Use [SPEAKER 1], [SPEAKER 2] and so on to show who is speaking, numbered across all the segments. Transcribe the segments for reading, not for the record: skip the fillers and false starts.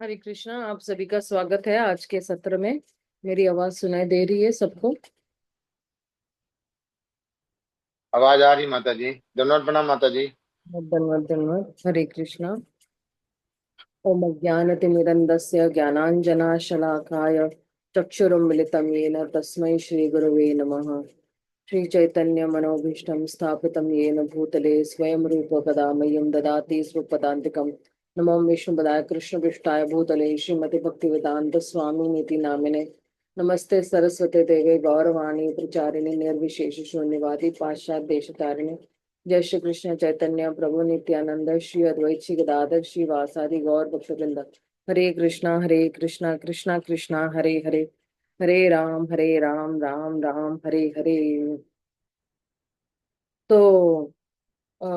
[SPEAKER 1] हरे कृष्णा। आप सभी का स्वागत है आज के सत्र में। मेरी आवाज सुनाई दे रही है सबको?
[SPEAKER 2] आवाज आ रही माता जी। धन्यवाद, प्रणाम माता जी।
[SPEAKER 1] धन्यवाद धन्यवाद। हरे कृष्णा। ओम अज्ञानतिमिरन्दस्य ज्ञानाञ्जनाशलाकाय चक्षुरुन्मिलितं येन तस्मै श्रीगुरवे नमः। श्रीचैतन्यमनोभीष्टं स्थापितं येन भूतले स्वयं रूप कदा मह्यं ददाति स्वपदान्तिकं। नमो विष्णुपदाय कृष्णपृष्ठाय भूतले श्रीमति भक्तिवेदांत स्वामी नीति नामिने। नमस्ते सरस्वते देवे गौरवाणी प्रचारिणे निर्विशेष शून्यवादी पाश्चात्य देशतारिणे। जय श्री कृष्ण चैतन्य प्रभु नित्यानंद श्री अद्वैत श्री गदाधर श्री वासादि गौर भक्तवृंद। हरे कृष्णा कृष्णा कृष्णा हरे हरे। हरे राम राम राम हरे हरे। तो अ,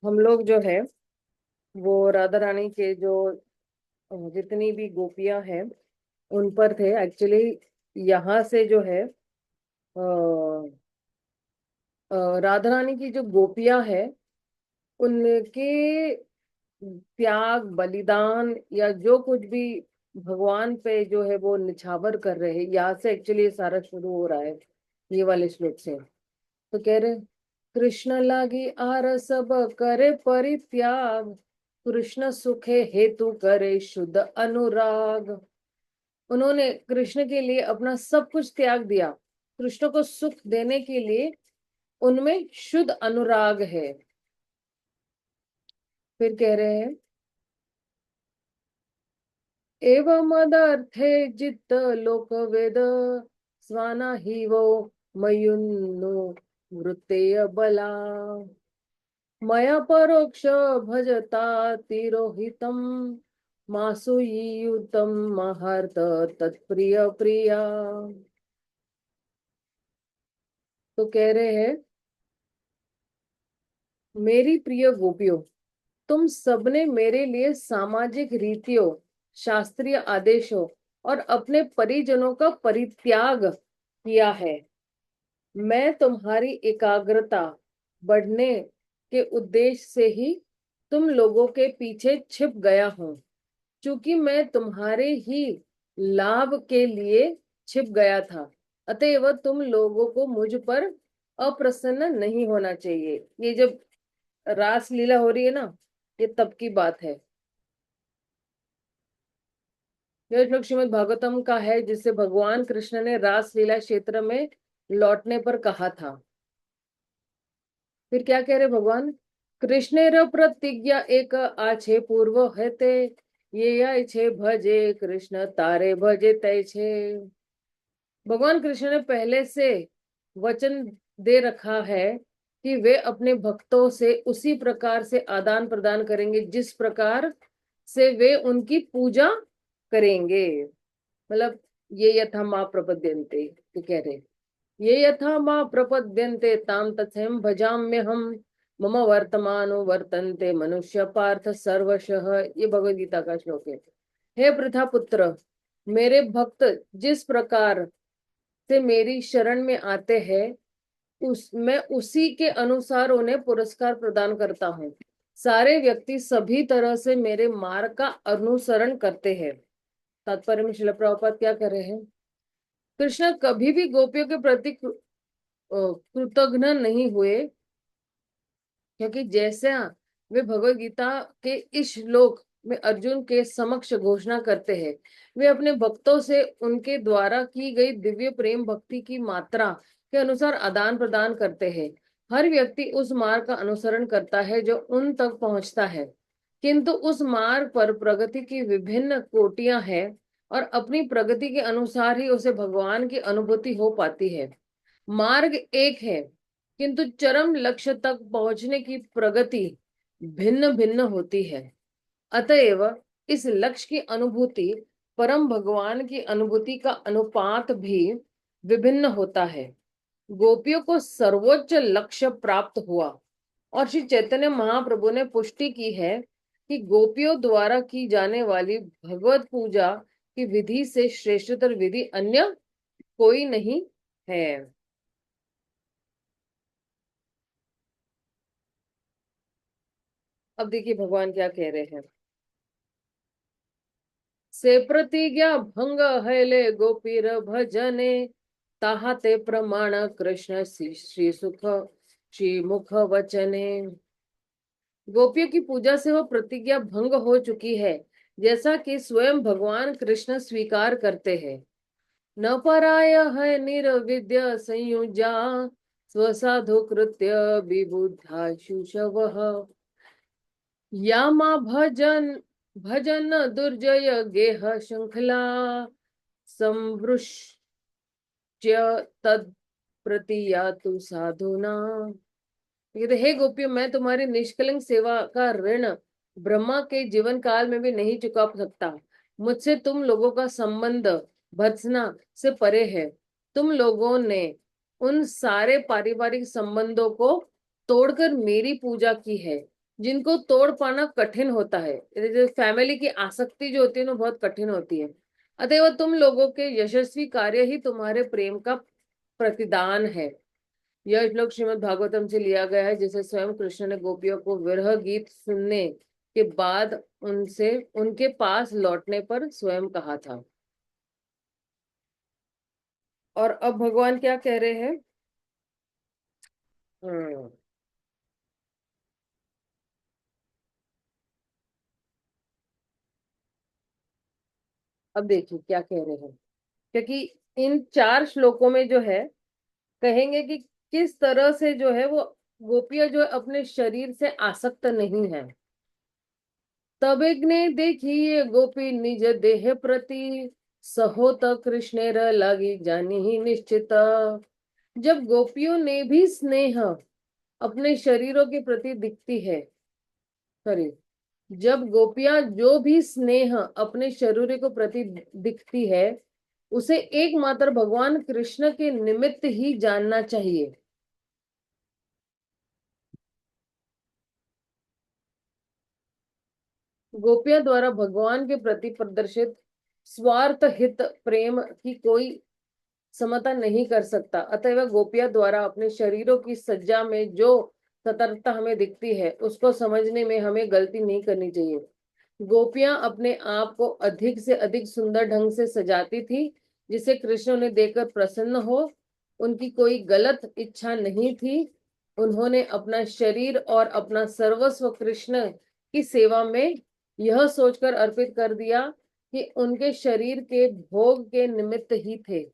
[SPEAKER 1] हम लोग जो है वो राधा रानी के जो जितनी भी गोपियां हैं उन पर थे एक्चुअली। यहाँ से जो है राधा रानी की जो गोपियां हैं उनके त्याग बलिदान या जो कुछ भी भगवान पे जो है वो निछावर कर रहे हैं। यहाँ से एक्चुअली ये सारा शुरू हो रहा है, ये वाले श्लोक से। तो कह रहे कृष्ण लागी आर सब करे परित्याग, कृष्ण सुखे हेतु करे शुद्ध अनुराग। उन्होंने कृष्ण के लिए अपना सब कुछ त्याग दिया, कृष्ण को सुख देने के लिए उनमें शुद्ध अनुराग है। फिर कह रहे हैं एवं मदर्थे जित लोक वेद स्वाना ही वो मयुन्नो वृत्तेय बला मया परोक्ष भजता तिरोहितम मासुयुतम महर्त तत्प्रिय प्रिया। तो कह रहे हैं मेरी प्रिय गोपियों, तुम सबने मेरे लिए सामाजिक रीतियों, शास्त्रीय आदेशों और अपने परिजनों का परित्याग किया है। मैं तुम्हारी एकाग्रता बढ़ने के उद्देश्य से ही तुम लोगों के पीछे छिप गया हूं। चूंकि मैं तुम्हारे ही लाभ के लिए छिप गया था, अतएव तुम लोगों को मुझ पर अप्रसन्न नहीं होना चाहिए। ये जब रास लीला हो रही है ना, ये तब की बात है। यह श्लोक श्रीमद् भागवतम का है, जिसे भगवान कृष्ण ने रास लीला क्षेत्र में लौटने पर कहा था। फिर क्या कह रहे भगवान? कृष्णेर प्रतिज्ञा एक आछे पूर्व हेते, ये आछे भजे कृष्ण तारे भजे तैछे। भगवान कृष्ण ने पहले से वचन दे रखा है कि वे अपने भक्तों से उसी प्रकार से आदान प्रदान करेंगे जिस प्रकार से वे उनकी पूजा करेंगे। मतलब ये यथा माँ प्रपद्यन्ते, तो कह रहे ये यथा माँ प्रपद्यन्ते ताम तथैम भजाम्य हम, मम वर्तमानो वर्तन्ते मनुष्य पार्थ सर्वशः। ये भगवद गीता का श्लोक है। हे पृथा पुत्र, मेरे भक्त जिस प्रकार से मेरी शरण में आते हैं मैं उसी के अनुसार उन्हें पुरस्कार प्रदान करता हूँ। सारे व्यक्ति सभी तरह से मेरे मार्ग का अनुसरण करते हैं। तात्पर्य में श्रील प्रभुपाद क्या कर रहे हैं? कृष्ण कभी भी गोपियों के प्रति कृतघ्न नहीं हुए, क्योंकि जैसा वे भगवत गीता के इस श्लोक में अर्जुन के समक्ष घोषणा करते हैं, वे अपने भक्तों से उनके द्वारा की गई दिव्य प्रेम भक्ति की मात्रा के अनुसार आदान प्रदान करते हैं। हर व्यक्ति उस मार्ग का अनुसरण करता है जो उन तक पहुंचता है, किंतु उस मार्ग पर प्रगति की विभिन्न कोटियां हैं और अपनी प्रगति के अनुसार ही उसे भगवान की अनुभूति हो पाती है। मार्ग एक है, किंतु चरम लक्ष्य तक पहुंचने की प्रगति भिन्न भिन्न होती है। अतएव इस लक्ष्य की अनुभूति परम भगवान की अनुभूति का अनुपात भी विभिन्न होता है। गोपियों को सर्वोच्च लक्ष्य प्राप्त हुआ और श्री चैतन्य महाप्रभु ने पुष्टि की है कि गोपियों द्वारा की जाने वाली भगवत पूजा की विधि से श्रेष्ठतर विधि अन्य कोई नहीं है। अब देखिए भगवान क्या कह रहे हैं। से प्रतिज्ञा भंग हैले गोपीर भजने, ताहा ते प्रमाण कृष्ण श्री सुख श्री मुख वचने। गोपियों की पूजा से वह प्रतिज्ञा भंग हो चुकी है, जैसा कि स्वयं भगवान कृष्ण स्वीकार करते हैं। न पराय है निर्विद्य संयुजा, स्वसाधु कृत्य विबुद्धा शुशवः। या माँ भजन भजन दुर्जय गेह श्रृंखला, संवृश्य तद प्रतियातु साधुना। कहते हे गोपियों, मैं तुम्हारी निष्कलंक सेवा का ऋण ब्रह्मा के जीवन काल में भी नहीं चुका सकता। मुझसे तुम लोगों का संबंध भत्सना से परे है। तुम लोगों ने उन सारे पारिवारिक संबंधों को तोड़कर मेरी पूजा की है, जिनको तोड़ पाना कठिन होता है। जो फैमिली की आसक्ति जो होती है ना, बहुत कठिन होती है। अतएव तुम लोगों के यशस्वी कार्य ही तुम्हारे प्रेम का प्रतिदान है। यह श्लोक श्रीमद् भागवतम से लिया गया है, जिसे स्वयं कृष्ण ने गोपियों को विरह गीत सुनने के बाद उनसे उनके पास लौटने पर स्वयं कहा था। और अब भगवान क्या कह रहे हैं? हम्म अब देखिए क्या कह रहे हैं, क्योंकि इन 4 श्लोकों में जो है, कहेंगे कि किस तरह से जो है वो गोपियां जो है अपने शरीर से आसक्त नहीं है। तबेग्ने देखिए गोपी निज देह प्रति, सहोत कृष्णेर लागी जानी ही निश्चित। जब गोपियों ने भी स्नेह अपने शरीरों के प्रति दिखती है, सॉरी, जब गोपियां जो भी स्नेह अपने शरीर को प्रति दिखती है, उसे एकमात्र भगवान कृष्ण के निमित्त ही जानना चाहिए। गोपियों द्वारा भगवान के प्रति प्रदर्शित स्वार्थ हित प्रेम की कोई समता नहीं कर सकता। अतएव गोपियां द्वारा अपने शरीरों की सज्जा में जो सतर्कता हमें दिखती है, उसको समझने में हमें गलती नहीं करनी चाहिए। गोपियां अपने आप को अधिक से अधिक सुंदर ढंग से सजाती थी, जिसे कृष्ण उन्हें देखकर प्रसन्न हो। उनकी कोई गलत इच्छा नहीं थी। उन्होंने अपना शरीर और अपना सर्वस्व कृष्ण की सेवा में यह सोचकर अर्पित कर दिया कि उनके शरीर के भोग के निमित्त ही थे।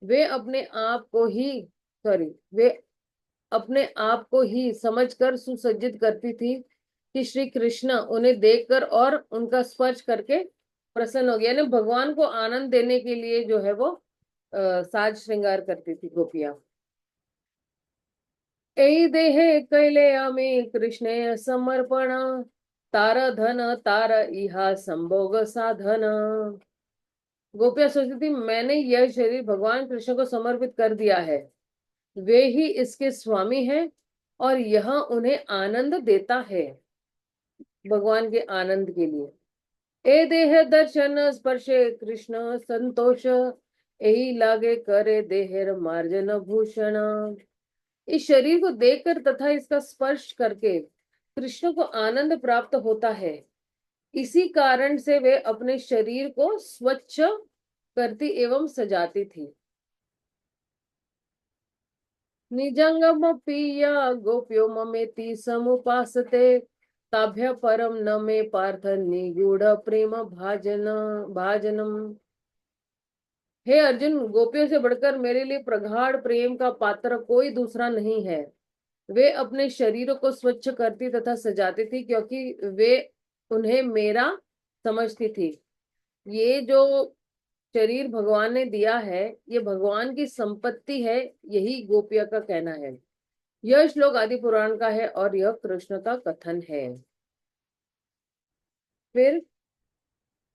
[SPEAKER 1] वे अपने आप को ही सॉरी वे अपने आप को ही समझकर सुसज्जित करती थी कि श्री कृष्ण उन्हें देखकर और उनका स्पर्श करके प्रसन्न हो गया। यानी भगवान को आनंद देने के लिए जो है वो साज श्रृंगार करती थी गोपियां। ऐ देहे कैले अमे कृष्ण समर्पण, तार धन तार इहा संभोग साधन। गोपियां सोचती थी मैंने यह शरीर भगवान कृष्ण को समर्पित कर दिया है, वे ही इसके स्वामी हैं और यह उन्हें आनंद देता है। भगवान के आनंद के लिए ए देह दर्शन स्पर्शे कृष्ण संतोष, यही लागे करे देहर मार्जन भूषण। इस शरीर को देखकर तथा इसका स्पर्श करके कृष्ण को आनंद प्राप्त होता है। इसी कारण से वे अपने शरीर को स्वच्छ करती एवं सजाती थी। निजंगम पिया गोप्यो ममेति समुपासते, ताभ्य परम न मे पार्थ निगूढ़ प्रेम भाजनम। हे अर्जुन, गोपियों से बढ़कर मेरे लिए प्रगाढ़ प्रेम का पात्र कोई दूसरा नहीं है। वे अपने शरीरों को स्वच्छ करती तथा सजाती थी, क्योंकि वे उन्हें मेरा समझती थी। ये जो शरीर भगवान ने दिया है, ये भगवान की संपत्ति है, यही गोपिया का कहना है। यह श्लोक आदि पुराण का है और यह कृष्ण का कथन है। फिर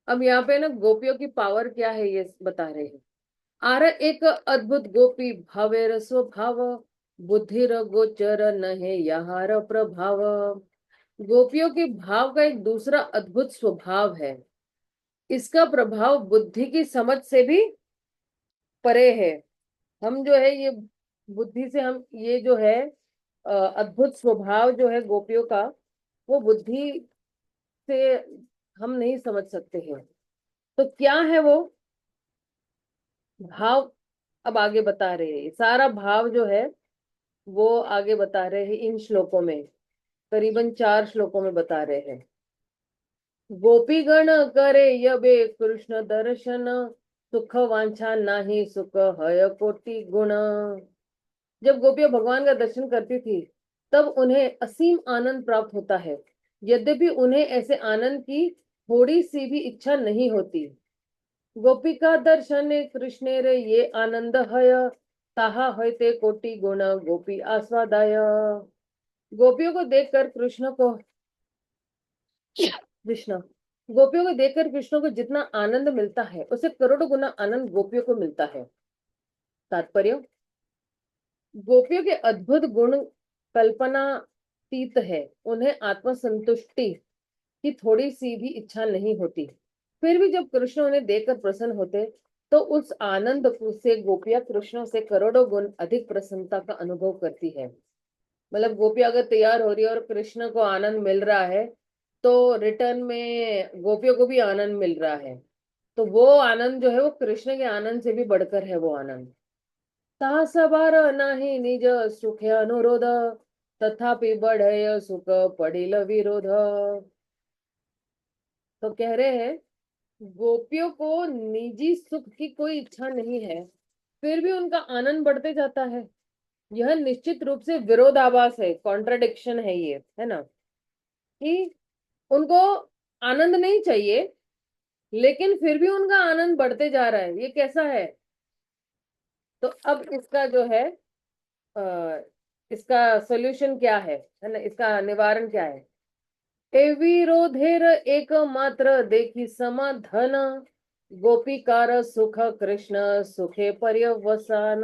[SPEAKER 1] अब यहाँ पे ना गोपियों की पावर क्या है ये बता रहे हैं। आर एक अद्भुत गोपी भावेर स्वभाव, बुद्धिर गोचर नहे यहार प्रभाव। गोपियों के भाव का एक दूसरा अद्भुत स्वभाव है। इसका प्रभाव बुद्धि की समझ से भी परे है। हम जो है ये बुद्धि से हम ये जो है अद्भुत स्वभाव जो है गोपियों का, वो बुद्धि से हम नहीं समझ सकते हैं। तो क्या है वो भाव? अब आगे बता रहे हैं, सारा भाव जो है वो आगे बता रहे हैं इन श्लोकों में, करीबन 4 श्लोकों में बता रहे हैं। गोपीगण करे यबे कृष्ण दर्शन, सुख वांछा नाही सुख हय कोटि गुण। जब गोपियां भगवान का दर्शन करती थी तब उन्हें असीम आनंद प्राप्त होता है, यद्यपि उन्हें ऐसे आनंद की थोड़ी सी भी इच्छा नहीं होती। गोपिका दर्शन कृष्ण रे ये आनंद हय, ताहा होते कोटि गुण गोपी आस्वादाय। गोपियों को देखकर कृष्ण को कृष्ण गोपियों को देखकर कृष्ण को जितना आनंद मिलता है उसे करोड़ों गुना आनंद गोपियों को मिलता है। तात्पर्य, गोपियों के अद्भुत गुण कल्पनातीत है, उन्हें आत्म संतुष्टि की थोड़ी सी भी इच्छा नहीं होती। फिर भी जब कृष्ण उन्हें देखकर प्रसन्न होते तो उस आनंद से गोपियां कृष्ण से करोड़ों गुण अधिक प्रसन्नता का अनुभव करती है। मतलब गोपियां अगर तैयार हो रही है और कृष्ण को आनंद मिल रहा है तो रिटर्न में गोपियों को भी आनंद मिल रहा है। तो वो आनंद जो है वो कृष्ण के आनंद से भी बढ़कर है वो आनंद। तासबार नाही निज सुख अनुरोध, तथापि बढ़य सुख पड़िल विरोध। तो कह रहे हैं गोपियों को निजी सुख की कोई इच्छा नहीं है, फिर भी उनका आनंद बढ़ते जाता है। यह निश्चित रूप से विरोधाभास है, कॉन्ट्रडिक्शन है ये, है ना, कि उनको आनंद नहीं चाहिए लेकिन फिर भी उनका आनंद बढ़ते जा रहा है, ये कैसा है? तो अब इसका जो है आ, इसका सोल्यूशन क्या है ना, इसका निवारण क्या है? ए विरोधेर एकमात्र देखी समाधान, गोपिकार सुख कृष्ण सुखे पर्यवसान।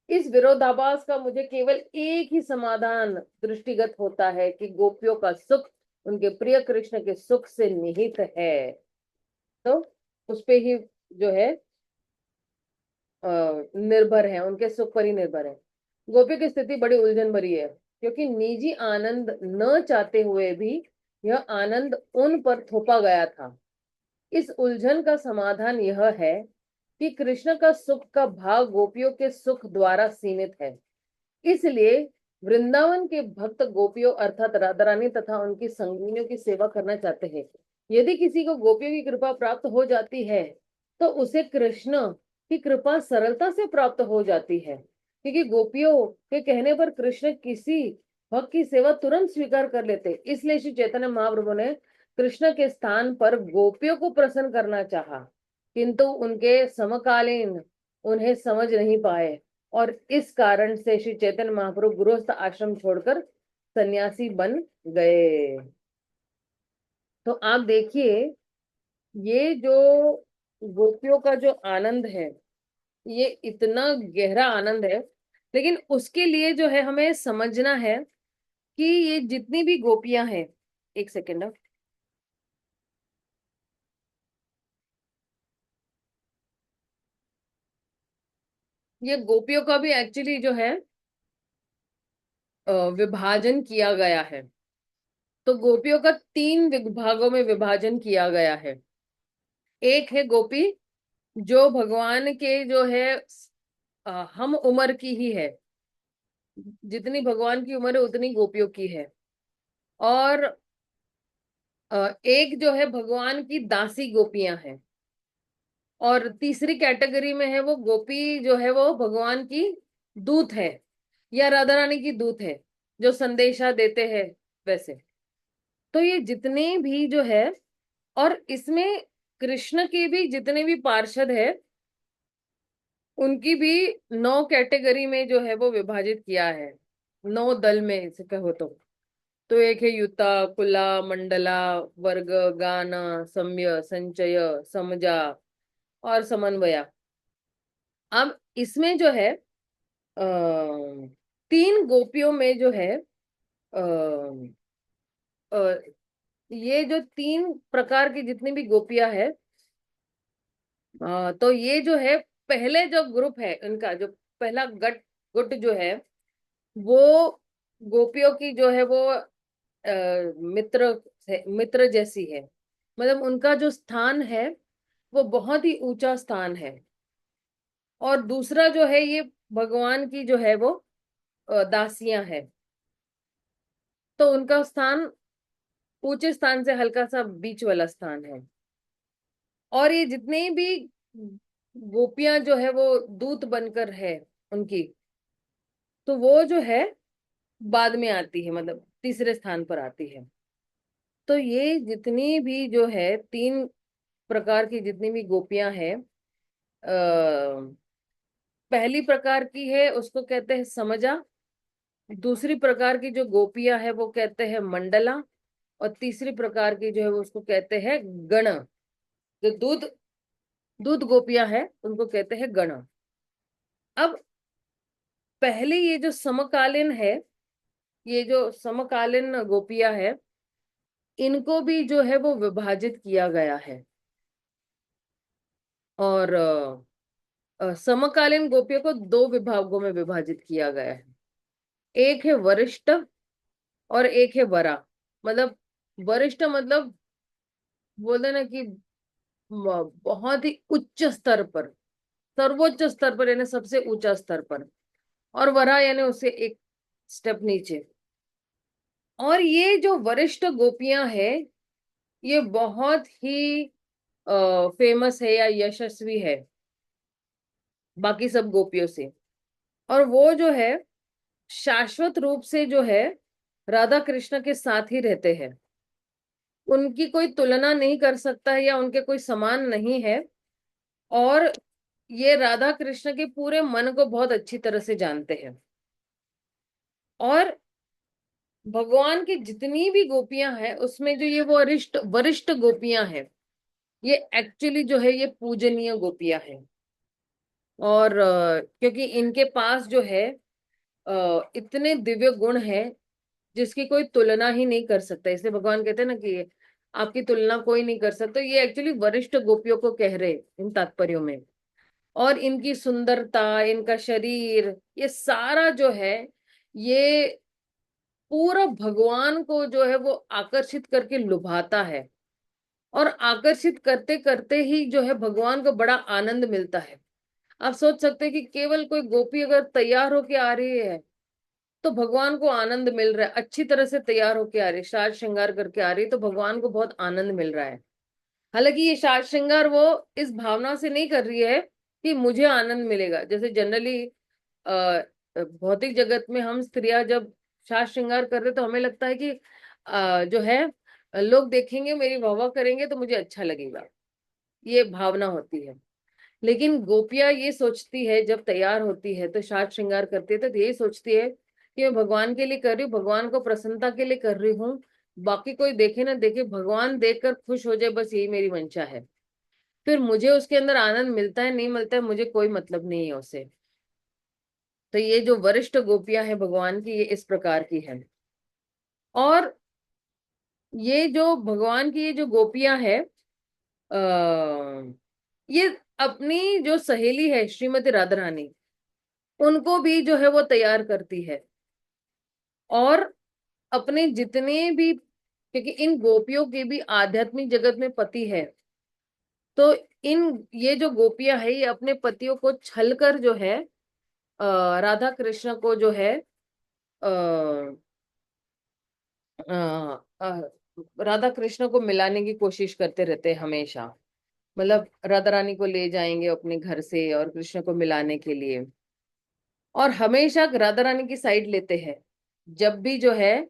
[SPEAKER 1] इस विरोधाभास का मुझे केवल एक ही समाधान दृष्टिगत होता है कि गोपियों का सुख उनके प्रिय कृष्ण के सुख से निहित है। तो उस पे ही जो है निर्भर है, उनके सुख पर ही निर्भर है। गोपी की स्थिति बड़ी उलझन भरी है, क्योंकि निजी आनंद न चाहते हुए भी यह आनंद उन पर थोपा गया था। इस उलझन का समाधान यह है कि कृष्ण का सुख का भाग गोपियों के सुख द्वारा सीमित है। इसलिए वृंदावन के भक्त गोपियों अर्थात राधा रानी तथा उनकी संगिनियों की सेवा करना चाहते हैं। यदि किसी को गोपियों की कृपा प्राप्त हो जाती है तो उसे कृष्ण की कृपा सरलता से प्राप्त हो जाती है, क्योंकि गोपियों के कहने पर कृष्ण किसी भक्त की सेवा तुरंत स्वीकार कर लेते। इसलिए श्री चैतन्य महाप्रभु ने कृष्ण के स्थान पर गोपियों को प्रसन्न करना चाहा, किंतु उनके समकालीन उन्हें समझ नहीं पाए और इस कारण से श्री चैतन्य महाप्रभु गृहस्थ आश्रम छोड़कर सन्यासी बन गए। तो आप देखिए, ये जो गोपियों का जो आनंद है ये इतना गहरा आनंद है, लेकिन उसके लिए जो है हमें समझना है कि ये जितनी भी गोपियां हैं, एक सेकेंड, ये गोपियों का भी एक्चुअली जो है विभाजन किया गया है। तो गोपियों का 3 विभागों में विभाजन किया गया है। एक है गोपी जो भगवान के जो है हम उम्र की ही है, जितनी भगवान की उम्र है उतनी गोपियों की है। और एक जो है भगवान की दासी गोपियां हैं। और तीसरी कैटेगरी में है वो गोपी जो है वो भगवान की दूत है या राधा रानी की दूत है, जो संदेशा देते हैं वैसे। तो ये जितने भी जो है, और इसमें कृष्ण के भी जितने भी पार्षद है उनकी भी 9 कैटेगरी में जो है वो विभाजित किया है, 9 दल में इसे कहो तो एक है युता, कुला, मंडला, वर्ग, गाना, सम्य, संचय, समजा और समन्वया। अब इसमें जो है 3 गोपियों में जो है ये जो 3 प्रकार की जितनी भी गोपियां है, तो ये जो है पहले जो ग्रुप है इनका जो पहला गट गुट जो है वो गोपियों की जो है वो मित्र मित्र जैसी है। मतलब उनका जो स्थान है वो बहुत ही ऊंचा स्थान है। और दूसरा जो है ये भगवान की जो है वो दासियां है, तो उनका स्थान ऊंचे स्थान से हल्का सा बीच वाला स्थान है। और ये जितने भी गोपियां जो है वो दूत बनकर है उनकी, तो वो जो है बाद में आती है, मतलब तीसरे स्थान पर आती है। तो ये जितनी भी जो है तीन प्रकार की जितनी भी गोपियां हैं, पहली प्रकार की है उसको कहते हैं समजा, दूसरी प्रकार की जो गोपियां है वो कहते हैं मंडला, और तीसरी प्रकार की जो है वो उसको कहते हैं गण। जो दूध दूध गोपियां है उनको कहते हैं गण। अब पहले ये जो समकालीन है, ये जो समकालीन गोपियां है, इनको भी जो है वो विभाजित किया गया है। और समकालीन गोपियों को दो विभागों में विभाजित किया गया है। एक है वरिष्ठ और एक है वरा। मतलब वरिष्ठ मतलब बोलते ना कि बहुत ही उच्च स्तर पर, सर्वोच्च स्तर पर, यानी सबसे ऊंचा स्तर पर। और वरा यानी उससे एक स्टेप नीचे। और ये जो वरिष्ठ गोपियां हैं, ये बहुत ही फेमस है या यशस्वी है बाकी सब गोपियों से। और वो जो है शाश्वत रूप से जो है राधा कृष्ण के साथ ही रहते हैं। उनकी कोई तुलना नहीं कर सकता है या उनके कोई समान नहीं है। और ये राधा कृष्ण के पूरे मन को बहुत अच्छी तरह से जानते हैं। और भगवान की जितनी भी गोपियां हैं उसमें जो ये वरिष्ठ वरिष्ठ गोपियां हैं, ये एक्चुअली जो है ये पूजनीय गोपियां हैं। और क्योंकि इनके पास जो है इतने दिव्य गुण हैं जिसकी कोई तुलना ही नहीं कर सकता। इसलिए भगवान कहते हैं ना कि आपकी तुलना कोई नहीं कर सकता। ये एक्चुअली वरिष्ठ गोपियों को कह रहे इन तात्पर्यों में। और इनकी सुंदरता, इनका शरीर, ये सारा जो है ये पूरा भगवान को जो है वो आकर्षित करके लुभाता है। और आकर्षित करते करते ही जो है भगवान को बड़ा आनंद मिलता है। आप सोच सकते हैं कि केवल कोई गोपी अगर तैयार होके आ रही है तो भगवान को आनंद मिल रहा है, अच्छी तरह से तैयार होके आ रही है, साज श्रृंगार करके आ रही है, तो भगवान को बहुत आनंद मिल रहा है। हालांकि ये साज श्रृंगार वो इस भावना से नहीं कर रही है कि मुझे आनंद मिलेगा। जैसे जनरली भौतिक जगत में हम स्त्रियां जब साज श्रृंगार कर रहे तो हमें लगता है कि जो है लोग देखेंगे, मेरी वाह वाह करेंगे तो मुझे अच्छा लगेगा, ये भावना होती है। लेकिन गोपियां ये सोचती है, जब तैयार होती है तो साज श्रृंगार करती है तो यही सोचती है कि मैं भगवान के लिए कर रही हूँ, भगवान को प्रसन्नता के लिए कर रही हूँ। बाकी कोई देखे ना देखे, भगवान देखकर खुश हो जाए, बस यही मेरी मंशा है। फिर मुझे उसके अंदर आनंद मिलता है नहीं मिलता है मुझे कोई मतलब नहीं है उसे। तो ये जो वरिष्ठ गोपियां हैं भगवान की, ये इस प्रकार की है। और ये जो भगवान की ये जो गोपियां हैं, ये अपनी जो सहेली है श्रीमती राधा रानी, उनको भी जो है वो तैयार करती है। और अपने जितने भी, क्योंकि इन गोपियों के भी आध्यात्मिक जगत में पति है, तो इन ये जो गोपियां है ये अपने पतियों को छल कर जो है राधा कृष्ण को जो है आ, राधा कृष्ण को मिलाने की कोशिश करते रहते हैं हमेशा। मतलब राधा रानी को ले जाएंगे अपने घर से और कृष्ण को मिलाने के लिए, और हमेशा राधा रानी की साइड लेते हैं। जब भी जो है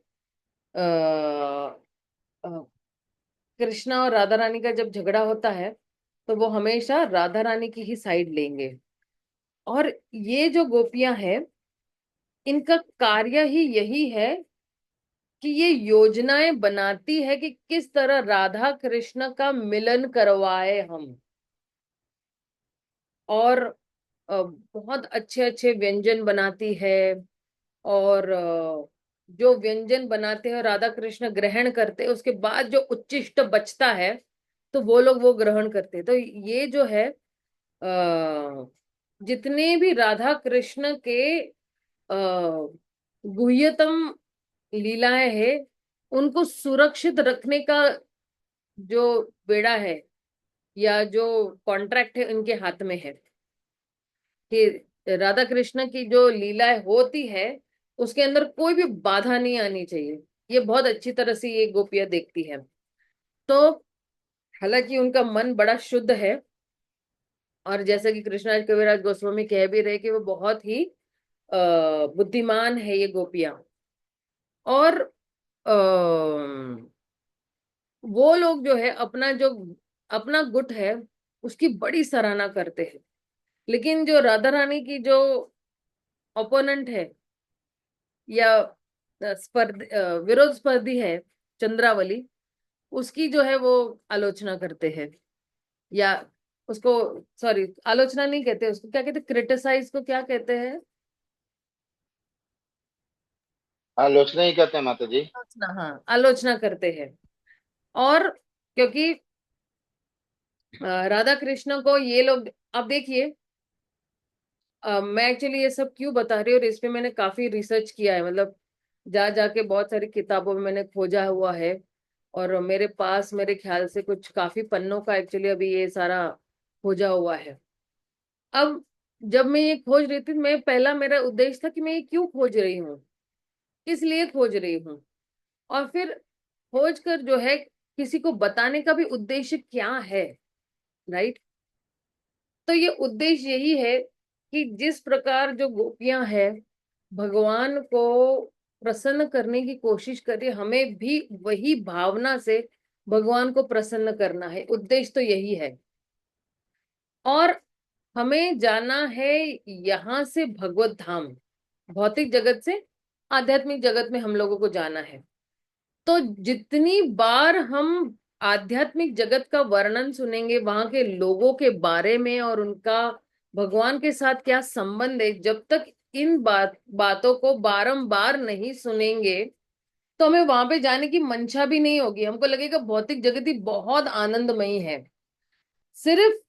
[SPEAKER 1] कृष्णा और राधा रानी का जब झगड़ा होता है तो वो हमेशा राधा रानी की ही साइड लेंगे। और ये जो गोपियां हैं, इनका कार्य ही यही है कि ये योजनाएं बनाती है कि किस तरह राधा कृष्ण का मिलन करवाए हम। और बहुत अच्छे अच्छे व्यंजन बनाती है। और जो व्यंजन बनाते हैं राधा कृष्ण ग्रहण करते हैं, उसके बाद जो उच्छिष्ट बचता है तो वो लोग वो ग्रहण करते हैं। तो ये जो है जितने भी राधा कृष्ण के गुह्यतम लीलाएं हैं, उनको सुरक्षित रखने का जो बेड़ा है या जो कॉन्ट्रैक्ट है उनके हाथ में है कि राधा कृष्ण की जो लीलाएं होती है उसके अंदर कोई भी बाधा नहीं आनी चाहिए। ये बहुत अच्छी तरह से ये गोपियां देखती है। तो हालांकि उनका मन बड़ा शुद्ध है, और जैसा कि कृष्णराज कविराज गोस्वामी कह भी रहे कि वो बहुत ही बुद्धिमान है ये गोपियां। और वो लोग जो है अपना जो अपना गुट है उसकी बड़ी सराहना करते हैं। लेकिन जो राधा रानी की जो ओपोनेंट है या विरोध स्पर्धी है, चंद्रावली, उसकी जो है वो आलोचना करते हैं। या उसको, सॉरी, आलोचना नहीं कहते, उसको क्या कहते, क्रिटिसाइज को क्या कहते हैं?
[SPEAKER 2] आलोचना ही कहते हैं माता जी।
[SPEAKER 1] आलोचना, हाँ, आलोचना करते हैं। और क्योंकि राधा कृष्ण को ये लोग, आप देखिए, मैं एक्चुअली ये सब क्यों बता रही हूँ, और इस पे मैंने काफी रिसर्च किया है, मतलब जा जाके बहुत सारी किताबों में मैंने खोजा हुआ है। और मेरे पास मेरे ख्याल से कुछ काफी पन्नों का एक्चुअली अभी ये सारा खोजा हुआ है। अब जब मैं ये खोज रही थी, मैं पहला मेरा उद्देश्य था कि मैं ये क्यों खोज रही हूँ, किस लिए खोज रही हूँ, और फिर खोज कर जो है किसी को बताने का भी उद्देश्य क्या है, राइट। तो ये उद्देश्य यही है कि जिस प्रकार जो गोपियां हैं भगवान को प्रसन्न करने की कोशिश करें, हमें भी वही भावना से भगवान को प्रसन्न करना है, उद्देश्य तो यही है। और हमें जाना है यहाँ से भगवत धाम, भौतिक जगत से आध्यात्मिक जगत में हम लोगों को जाना है। तो जितनी बार हम आध्यात्मिक जगत का वर्णन सुनेंगे, वहां के लोगों के बारे में और उनका भगवान के साथ क्या संबंध है, जब तक इन बातों को बारंबार नहीं सुनेंगे तो हमें वहां पे जाने की मंशा भी नहीं होगी। हमको लगेगा भौतिक जगत ही बहुत आनंदमयी है। सिर्फ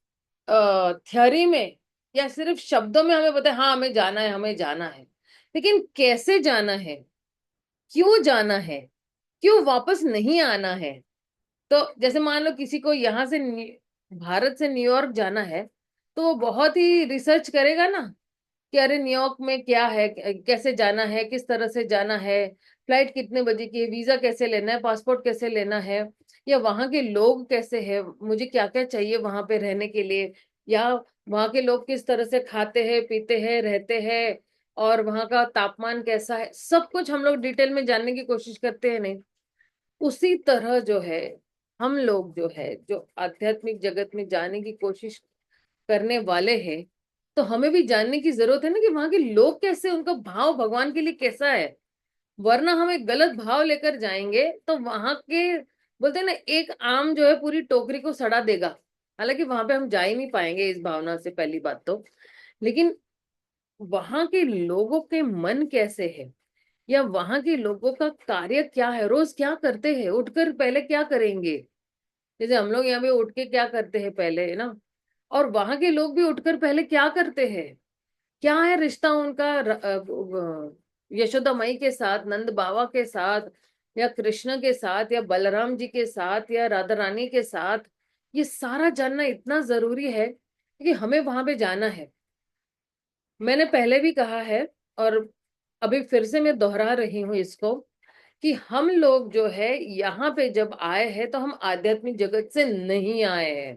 [SPEAKER 1] थ्योरी में या सिर्फ शब्दों में हमें पता है हाँ हमें जाना है, हमें जाना है, लेकिन कैसे जाना है, क्यों जाना है, क्यों वापस नहीं आना है। तो जैसे मान लो किसी को यहाँ से भारत से न्यूयॉर्क जाना है, तो वो बहुत ही रिसर्च करेगा ना कि अरे न्यूयॉर्क में क्या है, कैसे जाना है, किस तरह से जाना है, फ्लाइट कितने बजे की है, वीजा कैसे लेना है, पासपोर्ट कैसे लेना है, या वहां के लोग कैसे हैं, मुझे क्या क्या चाहिए वहां पे रहने के लिए, या वहां के लोग किस तरह से खाते हैं, पीते हैं, रहते हैं, और वहां का तापमान कैसा है, सब कुछ हम लोग डिटेल में जानने की कोशिश करते हैं, नहीं? उसी तरह जो है हम लोग जो है जो आध्यात्मिक जगत में जाने की कोशिश करने वाले हैं, तो हमें भी जानने की जरूरत है ना कि वहां के लोग कैसे, उनका भाव भगवान के लिए कैसा है। वरना हमें गलत भाव लेकर जाएंगे तो वहां के, बोलते हैं ना, एक आम जो है पूरी टोकरी को सड़ा देगा। हालांकि वहां पे हम जा ही नहीं पाएंगे इस भावना से, पहली बात तो। लेकिन वहां के लोगों के मन कैसे है, या वहां के लोगों का कार्य क्या है, रोज क्या करते हैं, उठकर पहले क्या करेंगे, जैसे हम लोग यहाँ पे उठ के क्या करते हैं पहले, है ना, और वहां के लोग भी उठकर पहले क्या करते हैं, क्या है रिश्ता उनका यशोदा मई के साथ, नंद बाबा के साथ, या कृष्ण के साथ, या बलराम जी के साथ, या राधा रानी के साथ। ये सारा जानना इतना जरूरी है कि हमें वहां पे जाना है। मैंने पहले भी कहा है, और अभी फिर से मैं दोहरा रही हूँ इसको, कि हम लोग जो है यहाँ पे जब आए हैं तो हम आध्यात्मिक जगत से नहीं आए हैं।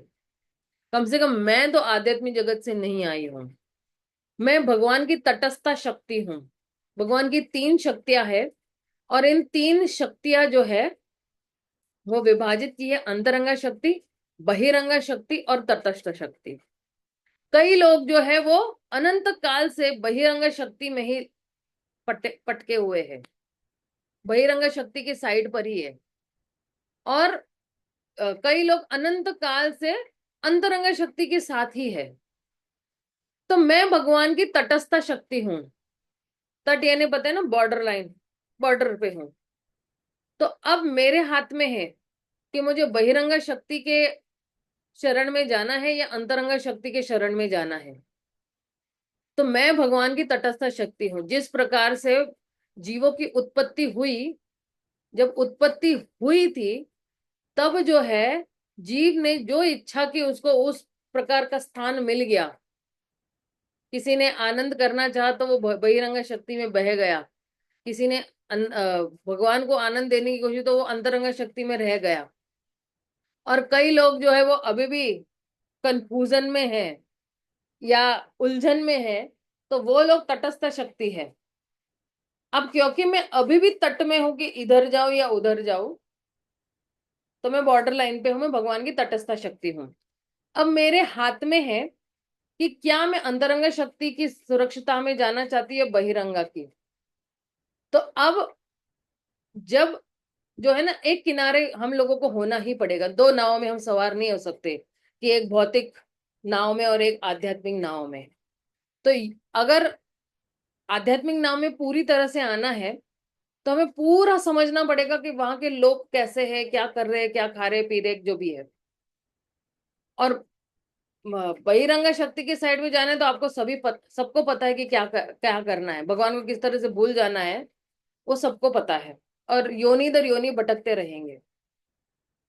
[SPEAKER 1] कम से कम मैं तो आध्यात्मिक जगत से नहीं आई हूँ। मैं भगवान की तटस्था शक्ति हूँ। भगवान की तीन शक्तियां हैं, और इन तीन शक्तियां जो है वो विभाजित की है, अंतरंगा शक्ति, बहिरंगा शक्ति और तटस्थ शक्ति। कई लोग जो है वो अनंत काल से बहिरंगा शक्ति में ही पटके हुए हैं, बहिरंगा शक्ति के साइड पर ही है। और कई लोग अनंत काल से अंतरंगा शक्ति के साथ ही है। तो मैं भगवान की तटस्थ शक्ति हूँ। तट यानी पता है ना, बॉर्डर लाइन, बॉर्डर पे हूँ। तो अब मेरे हाथ में है कि मुझे बहिरंगा शक्ति के शरण में जाना है या अंतरंगा शक्ति के शरण में जाना है। तो मैं भगवान की तटस्थ शक्ति हूँ। जिस प्रकार से जीवों की उत्पत्ति हुई, जब उत्पत्ति हुई थी तब जो है जीव ने जो इच्छा की उसको उस प्रकार का स्थान मिल गया। किसी ने आनंद करना चाहा तो वो बहिरंगा शक्ति में बह गया। किसी ने भगवान को आनंद देने की कोशिश तो वो अंतरंगा शक्ति में रह गया। और कई लोग जो है वो अभी भी कंफ्यूजन में है या उलझन में है, तो वो लोग तटस्थ शक्ति है। अब क्योंकि मैं अभी भी तट में हूं कि इधर जाऊं या उधर जाऊं, तो मैं बॉर्डर लाइन पे हूं, मैं भगवान की तटस्थ शक्ति हूँ। अब मेरे हाथ में है कि क्या मैं अंतरंगा शक्ति की सुरक्षिता में जाना चाहती है बहिरंगा की। तो अब जब जो है ना, एक किनारे हम लोगों को होना ही पड़ेगा। दो नाव में हम सवार नहीं हो सकते कि एक भौतिक नाव में और एक आध्यात्मिक नाव में। तो अगर आध्यात्मिक नाव में पूरी तरह से आना है तो हमें पूरा समझना पड़ेगा कि वहां के लोग कैसे हैं, क्या कर रहे हैं, क्या खा रहे पी रहे, जो भी है। और बहिरंगा शक्ति के साइड में जाना है तो आपको सबको पता है कि क्या करना है, भगवान को किस तरह से भूल जाना है, वो सबको पता है। और योनि दर योनि भटकते रहेंगे।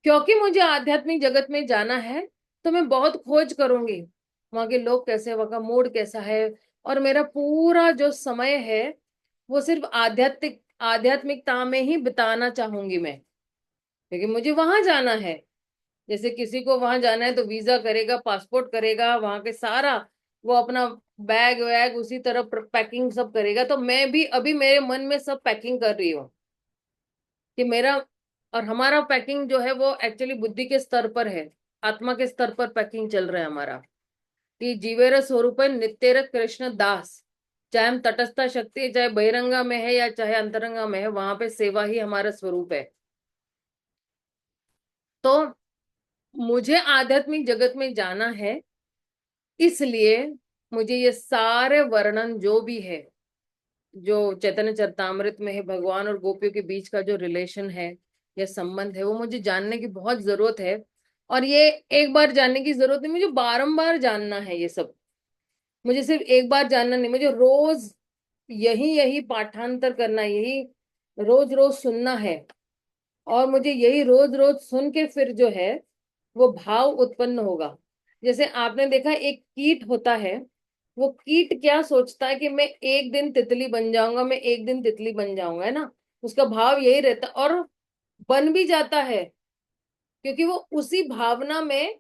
[SPEAKER 1] क्योंकि मुझे आध्यात्मिक जगत में जाना है तो मैं बहुत खोज करूंगी, वहां के लोग कैसे, वहां का मूड कैसा है। और मेरा पूरा जो समय है वो सिर्फ आध्यात्मिकता में ही बिताना चाहूंगी मैं, क्योंकि मुझे वहां जाना है। जैसे किसी को वहां जाना है तो वीजा करेगा, पासपोर्ट करेगा, वहां के सारा वो अपना बैग वैग उसी तरह पैकिंग सब करेगा। तो मैं भी अभी मेरे मन में सब पैकिंग कर रही हूँ कि मेरा और हमारा पैकिंग जो है वो एक्चुअली बुद्धि के स्तर पर है, आत्मा के स्तर पर पैकिंग चल रहा है हमारा। कि जीवेर स्वरूप नित्यर कृष्ण दास। चाहे हम तटस्था शक्ति, चाहे बहिरंगा में है या चाहे अंतरंगा में है, वहां पे सेवा ही हमारा स्वरूप है। तो मुझे आध्यात्मिक जगत में जाना है, इसलिए मुझे ये सारे वर्णन जो भी है, जो चैतन्य चरितामृत में है, भगवान और गोपियों के बीच का जो रिलेशन है या संबंध है, वो मुझे जानने की बहुत जरूरत है। और ये एक बार जानने की जरूरत नहीं, मुझे बारंबार जानना है ये सब। मुझे सिर्फ एक बार जानना नहीं, मुझे रोज यही यही पाठांतर करना है, यही रोज रोज सुनना है। और मुझे यही रोज रोज सुन के फिर जो है वो भाव उत्पन्न होगा। जैसे आपने देखा एक कीट होता है, वो कीट क्या सोचता है कि मैं एक दिन तितली बन जाऊंगा, मैं एक दिन तितली बन जाऊंगा, है ना। उसका भाव यही रहता, और बन भी जाता है, क्योंकि वो उसी भावना में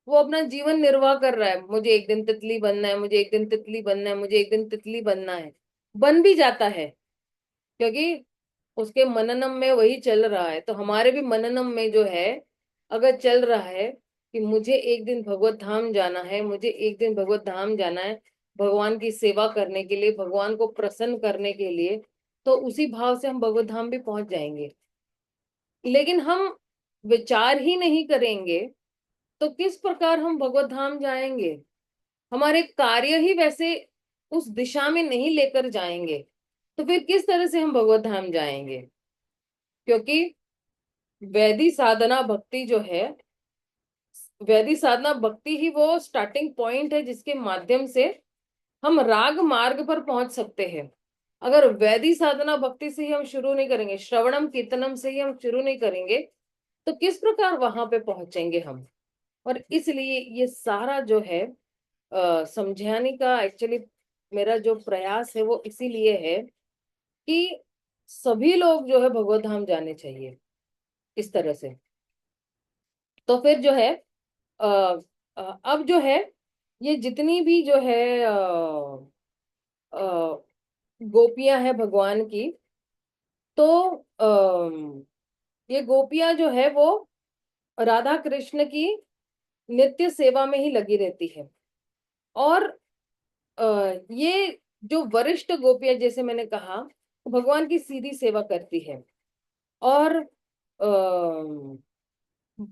[SPEAKER 1] वो अपना जीवन निर्वाह कर रहा है। मुझे एक दिन तितली बनना है, मुझे एक दिन तितली बनना है, मुझे एक दिन तितली बनना है। बन भी जाता है, क्योंकि उसके मननम में वही चल रहा है। तो हमारे भी मननम में जो है अगर चल रहा है कि मुझे एक दिन भगवत धाम जाना है, मुझे एक दिन भगवत धाम जाना है, भगवान की सेवा करने के लिए, भगवान को प्रसन्न करने के लिए, तो उसी भाव से हम भगवत धाम भी पहुंच जाएंगे। लेकिन हम विचार ही नहीं करेंगे तो किस प्रकार हम भगवत धाम जाएंगे। हमारे कार्य ही वैसे उस दिशा में नहीं लेकर जाएंगे, तो फिर किस तरह से हम भगवत धाम जाएंगे। क्योंकि वैदिक साधना भक्ति जो है, वैदिक साधना भक्ति ही वो स्टार्टिंग पॉइंट है जिसके माध्यम से हम राग मार्ग पर पहुंच सकते हैं। अगर वैदिक साधना भक्ति से ही हम शुरू नहीं करेंगे, श्रवणम कीर्तनम से ही हम शुरू नहीं करेंगे, तो किस प्रकार वहां पे पहुंचेंगे हम। और इसलिए ये सारा जो है समझाने का एक्चुअली मेरा जो प्रयास है वो इसीलिए है कि सभी लोग जो है भगवत धाम जाने चाहिए इस तरह से। तो फिर जो है अ, अब जो है ये जितनी भी जो है गोपियां हैं भगवान की, तो ये गोपियां जो है वो राधा कृष्ण की नित्य सेवा में ही लगी रहती है। और ये जो वरिष्ठ गोपियां, जैसे मैंने कहा, भगवान की सीधी सेवा करती है। और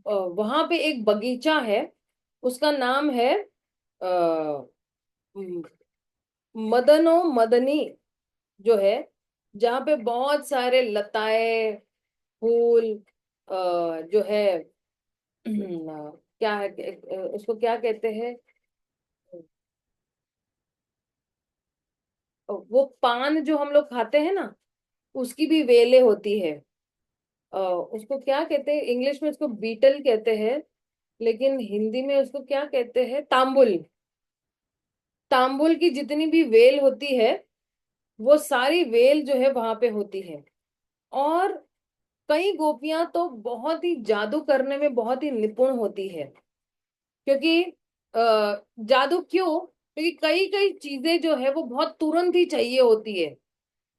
[SPEAKER 1] वहां पे एक बगीचा है, उसका नाम है आ, मदनो मदनी जो है, जहाँ पे बहुत सारे लताएं, फूल, जो है क्या है, उसको क्या कहते हैं, वो पान जो हम लोग खाते हैं ना, उसकी भी वेलें होती है। उसको क्या कहते हैं, इंग्लिश में उसको बीटल कहते हैं, लेकिन हिंदी में उसको क्या कहते हैं, तांबुल। तांबुल की जितनी भी वेल होती है, वो सारी वेल जो है वहां पे होती है। और कई गोपियां तो बहुत ही जादू करने में बहुत ही निपुण होती है। क्योंकि जादू क्यों, क्योंकि कई कई चीजें जो है वो बहुत तुरंत ही चाहिए होती है।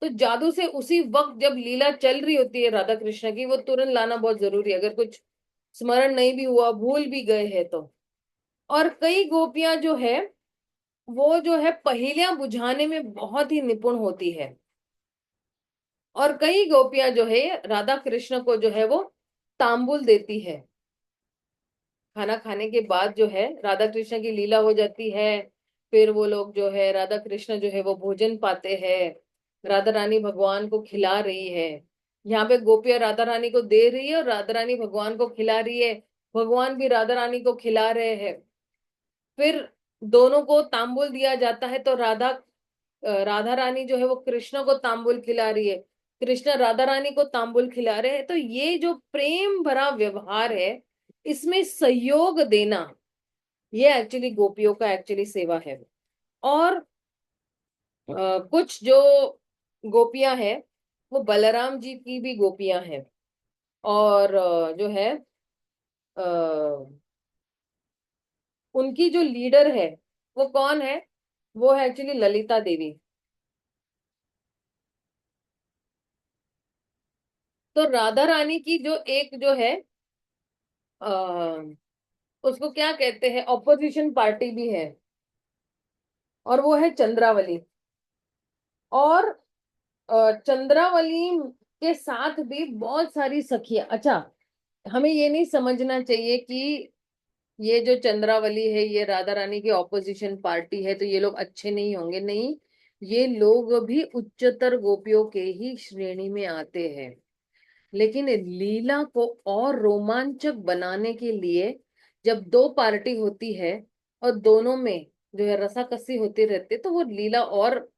[SPEAKER 1] तो जादू से उसी वक्त जब लीला चल रही होती है राधा कृष्ण की, वो तुरंत लाना बहुत जरूरी है, अगर कुछ स्मरण नहीं भी हुआ, भूल भी गए हैं तो। और कई गोपियां जो है वो जो है पहेलियां बुझाने में बहुत ही निपुण होती है। और कई गोपियां जो है राधा कृष्ण को जो है वो तांबुल देती है। खाना खाने के बाद जो है राधा कृष्ण की लीला हो जाती है। फिर वो लोग जो है, राधा कृष्ण जो है वो भोजन पाते हैं। राधा रानी भगवान को खिला रही है। यहाँ पे गोपियां राधा रानी को दे रही है और राधा रानी भगवान को खिला रही है। भगवान भी राधा रानी को खिला रहे हैं। फिर दोनों को तांबुल दिया जाता है, तो राधा रानी जो है वो कृष्ण को तांबुल खिला रही है। कृष्ण राधा रानी को तांबुल खिला रहे हैं। तो ये जो प्रेम भरा व्यवहार है, इसमें सहयोग देना, ये एक्चुअली गोपियों का एक्चुअली सेवा है। और कुछ जो गोपियां हैं, वो बलराम जी की भी गोपियां हैं। और जो है उनकी जो लीडर है, वो कौन है, वो है एक्चुअली ललिता देवी। तो राधा रानी की जो एक जो है, उसको क्या कहते हैं, ऑपोजिशन पार्टी भी है, और वो है चंद्रावली। और चंद्रावली के साथ भी बहुत सारी सखियां। अच्छा, हमें ये नहीं समझना चाहिए कि ये जो चंद्रावली है ये राधा रानी की ऑपोजिशन पार्टी है तो ये लोग अच्छे नहीं होंगे, नहीं। ये लोग भी उच्चतर गोपियों के ही श्रेणी में आते हैं। लेकिन लीला को और रोमांचक बनाने के लिए, जब दो पार्टी होती है और दोनों में जो है रसाकसी होती रहती है, तो वो लीला और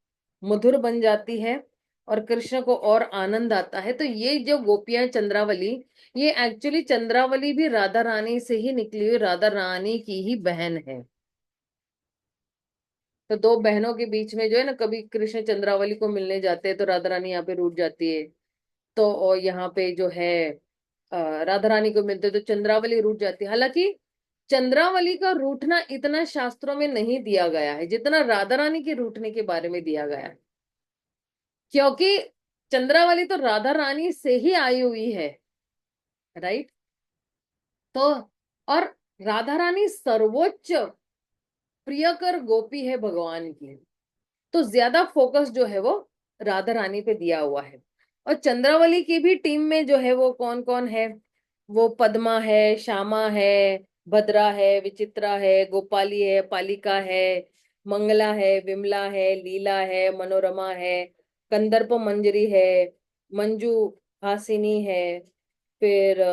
[SPEAKER 1] मधुर बन जाती है और कृष्ण को और आनंद आता है। तो ये जो गोपियां चंद्रावली, ये एक्चुअली चंद्रावली भी राधा रानी से ही निकली हुई राधा रानी की ही बहन है। तो दो बहनों के बीच में जो है ना, कभी कृष्ण चंद्रावली को मिलने जाते हैं तो राधा रानी यहाँ पे रूठ जाती है। तो और यहाँ पे जो है राधा रानी को मिलते तो चंद्रावली रूठ जाती है। हालांकि चंद्रावली का रूठना इतना शास्त्रों में नहीं दिया गया है जितना राधा रानी के रूठने के बारे में दिया गया है। क्योंकि चंद्रावली तो राधा रानी से ही आई हुई है, राइट। तो और राधा रानी सर्वोच्च प्रियकर गोपी है भगवान की। तो ज्यादा फोकस जो है वो राधा रानी पे दिया हुआ है। और चंद्रावली की भी टीम में जो है वो कौन कौन है, वो पद्मा है, श्यामा है, भद्रा है, विचित्रा है, गोपाली है, पालिका है, मंगला है, विमला है, लीला है, मनोरमा है, कंदर्प मंजरी है, मंजू हासिनी है, फिर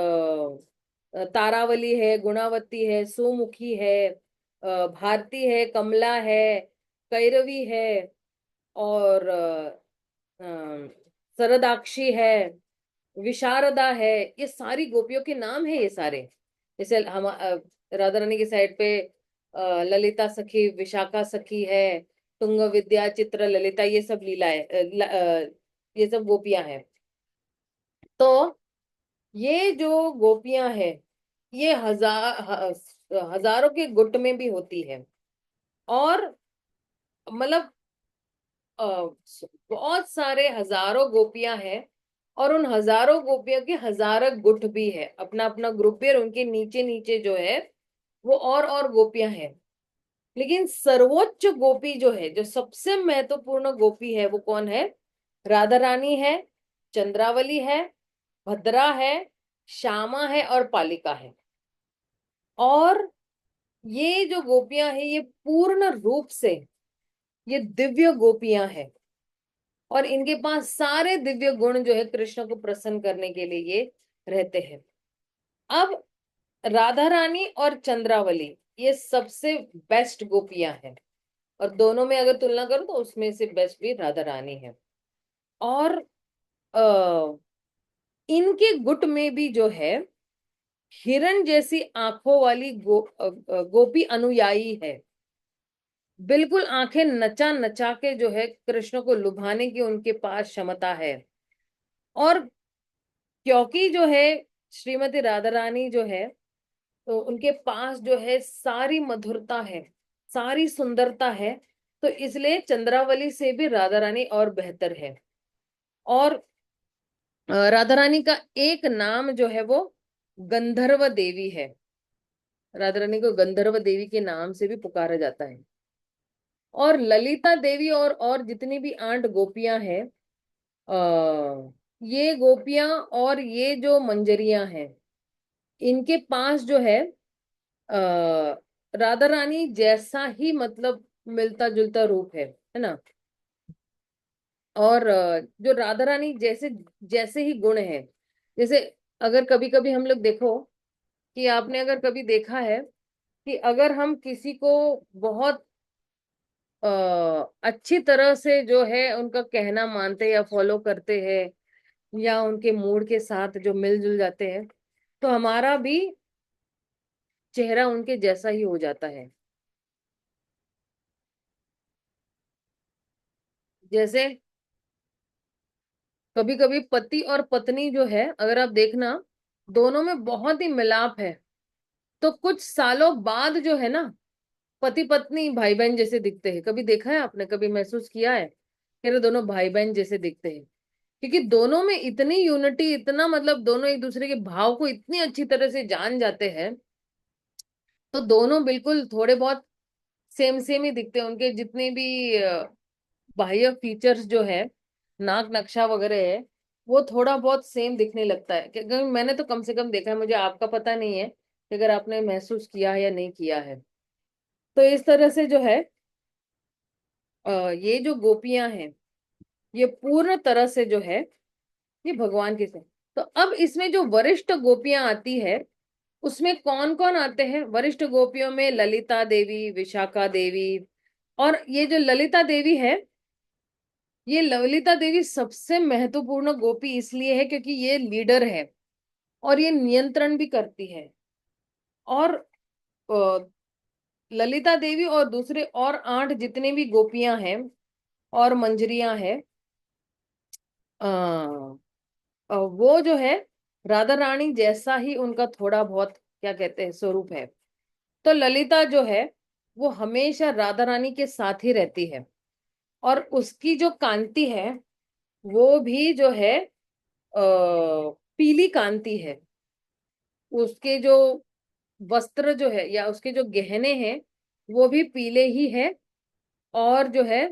[SPEAKER 1] तारावली है, गुणावती है, सुमुखी है, भारती है, कमला है, कैरवी है, और सरदाक्षी है, विशारदा है। ये सारी गोपियों के नाम है ये सारे। जैसे हम राधा रानी की साइड पे ललिता सखी, विशाखा सखी है, तुंग विद्या, चित्र ललिता, ये सब लीला है, ये सब गोपियां हैं। तो ये जो गोपियां हैं, ये हजारों के गुट में भी होती है। और मतलब अ, बहुत सारे हजारों गोपियां हैं। और उन हजारों गोपियों के हजार गुट भी है, अपना अपना ग्रुप भी, और उनके नीचे नीचे जो है वो और गोपियां हैं। लेकिन सर्वोच्च गोपी जो है, जो सबसे महत्वपूर्ण गोपी है, वो कौन है, राधा रानी है, चंद्रावली है, भद्रा है, श्यामा है और पालिका है। और ये जो गोपियां हैं, ये पूर्ण रूप से ये दिव्य गोपियां हैं। और इनके पास सारे दिव्य गुण जो है कृष्ण को प्रसन्न करने के लिए ये रहते हैं। अब राधा रानी और चंद्रावली, ये सबसे बेस्ट गोपियां हैं। और दोनों में अगर तुलना करूं तो उसमें से बेस्ट भी राधा रानी है। और इनके गुट में भी जो है हिरण जैसी आंखों वाली गोपी अनुयायी है। बिल्कुल आंखें नचा नचा के जो है कृष्ण को लुभाने की उनके पास क्षमता है। और क्योंकि जो है श्रीमती राधा रानी जो है, तो उनके पास जो है सारी मधुरता है, सारी सुंदरता है, तो इसलिए चंद्रावली से भी राधा रानी और बेहतर है। और राधा रानी का एक नाम जो है वो गंधर्व देवी है। राधा रानी को गंधर्व देवी के नाम से भी पुकारा जाता है। और ललिता देवी और जितनी भी 8 गोपियां हैं, ये गोपियां और ये जो मंजरियां हैं, इनके पास जो है राधा रानी जैसा ही मतलब मिलता जुलता रूप है ना। और जो राधा रानी जैसे जैसे ही गुण है, जैसे अगर कभी कभी हम लोग देखो कि आपने अगर कभी देखा है कि अगर हम किसी को बहुत अच्छी तरह से जो है उनका कहना मानते या फॉलो करते हैं, या उनके मूड के साथ जो मिलजुल जाते हैं, तो हमारा भी चेहरा उनके जैसा ही हो जाता है। जैसे कभी कभी पति और पत्नी जो है, अगर आप देखना, दोनों में बहुत ही मिलाप है, तो कुछ सालों बाद जो है ना, पति पत्नी भाई बहन जैसे दिखते हैं। कभी देखा है आपने, कभी महसूस किया है कि ये दोनों भाई बहन जैसे दिखते हैं? क्योंकि दोनों में इतनी यूनिटी, इतना मतलब दोनों एक दूसरे के भाव को इतनी अच्छी तरह से जान जाते हैं, तो दोनों बिल्कुल थोड़े बहुत सेम सेम ही दिखते हैं। उनके जितने भी बाह्य फीचर्स जो है, नाक नक्शा वगैरह है, वो थोड़ा बहुत सेम दिखने लगता है। क्योंकि मैंने तो कम से कम देखा है, मुझे आपका पता नहीं है कि अगर आपने महसूस किया है या नहीं किया है। तो इस तरह से जो है ये जो गोपियां हैं, ये पूर्ण तरह से जो है ये भगवान की से। तो अब इसमें जो वरिष्ठ गोपियां आती है, उसमें कौन कौन आते हैं? वरिष्ठ गोपियों में ललिता देवी, विशाखा देवी। और ये जो ललिता देवी है, ये ललिता देवी सबसे महत्वपूर्ण गोपी इसलिए है क्योंकि ये लीडर है और ये नियंत्रण भी करती है। और अ, ललिता देवी और दूसरे और 8 जितने भी गोपियां हैं और मंजरियां हैं, वो जो है राधा रानी जैसा ही उनका थोड़ा बहुत क्या कहते हैं स्वरूप है। तो ललिता जो है वो हमेशा राधा रानी के साथ ही रहती है। और उसकी जो कांति है वो भी जो है पीली कांति है। उसके जो वस्त्र जो है या उसके जो गहने हैं, वो भी पीले ही है। और जो है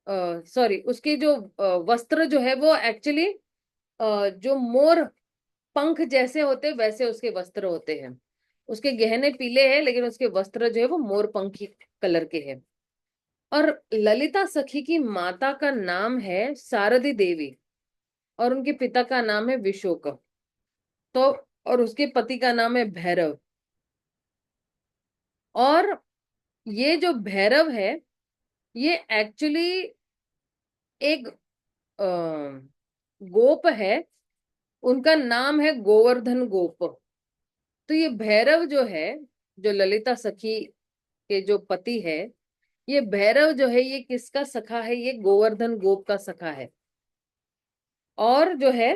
[SPEAKER 1] सॉरी, उसके जो वस्त्र जो है वो एक्चुअली जो मोर पंख जैसे होते वैसे उसके वस्त्र होते हैं। उसके गहने पीले हैं लेकिन उसके वस्त्र जो है वो मोर पंखी कलर के हैं। और ललिता सखी की माता का नाम है शारदी देवी, और उनके पिता का नाम है विशोक। तो और उसके पति का नाम है भैरव। और ये जो भैरव है, ये एक्चुअली एक अ, गोप है। उनका नाम है गोवर्धन गोप। तो ये भैरव जो है, जो ललिता सखी के जो पति है, ये भैरव जो है ये किसका सखा है? ये गोवर्धन गोप का सखा है। और जो है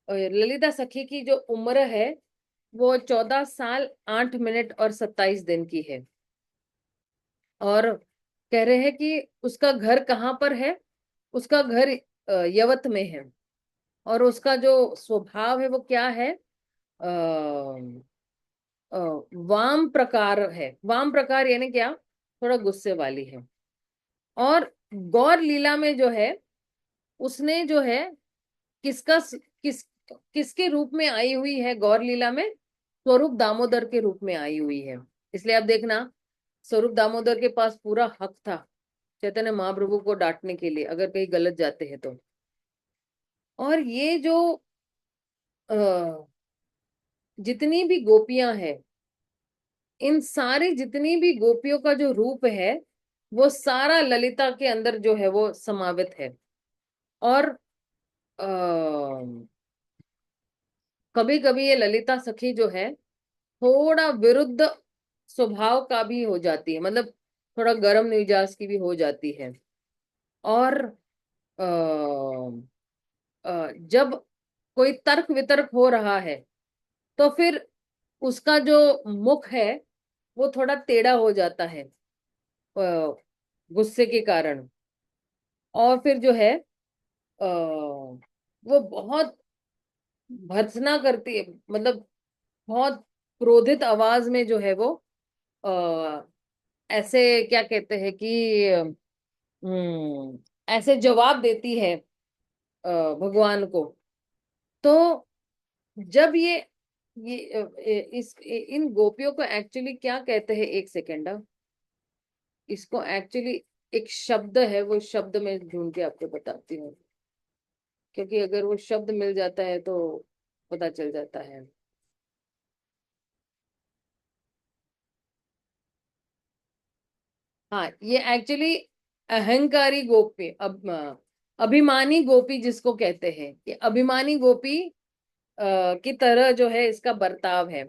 [SPEAKER 1] ललिता सखी की जो उम्र है वो 14 साल 8 मिनट और 27 दिन की है। और कह रहे हैं कि उसका घर कहाँ पर है? उसका घर यवत में है। और उसका जो स्वभाव है वो क्या है? आ, वाम प्रकार है। वाम प्रकार यानी क्या? थोड़ा गुस्से वाली है। और गौर लीला में जो है उसने जो है किसका किसके रूप में आई हुई है? गौर लीला में स्वरूप दामोदर के रूप में आई हुई है। इसलिए आप देखना, स्वरूप दामोदर के पास पूरा हक था चैतन्य महाप्रभु को डांटने के लिए अगर कहीं गलत जाते हैं तो। और ये जो जितनी भी गोपियां हैं, इन सारी जितनी भी गोपियों का जो रूप है वो सारा ललिता के अंदर जो है वो समावित है। और कभी कभी ये ललिता सखी जो है थोड़ा विरुद्ध स्वभाव का भी हो जाती है, मतलब थोड़ा गर्म मिजाज की भी हो जाती है। और अ, जब कोई तर्क वितर्क हो रहा है तो फिर उसका जो मुख है वो थोड़ा टेढ़ा हो जाता है गुस्से के कारण। और फिर जो है वो बहुत भर्त्सना करती है, मतलब बहुत क्रोधित आवाज में जो है वो आ, ऐसे क्या कहते हैं कि ऐसे जवाब देती है भगवान को। तो जब ये इन गोपियों को एक्चुअली क्या कहते हैं, एक सेकेंड, इसको एक्चुअली एक शब्द है, वो शब्द मैं ढूंढ के आपको बताती हूँ, क्योंकि अगर वो शब्द मिल जाता है तो पता चल जाता है। हाँ, ये एक्चुअली अहंकारी गोपी, अभिमानी गोपी जिसको कहते हैं, ये अभिमानी गोपी की तरह जो है इसका बर्ताव है।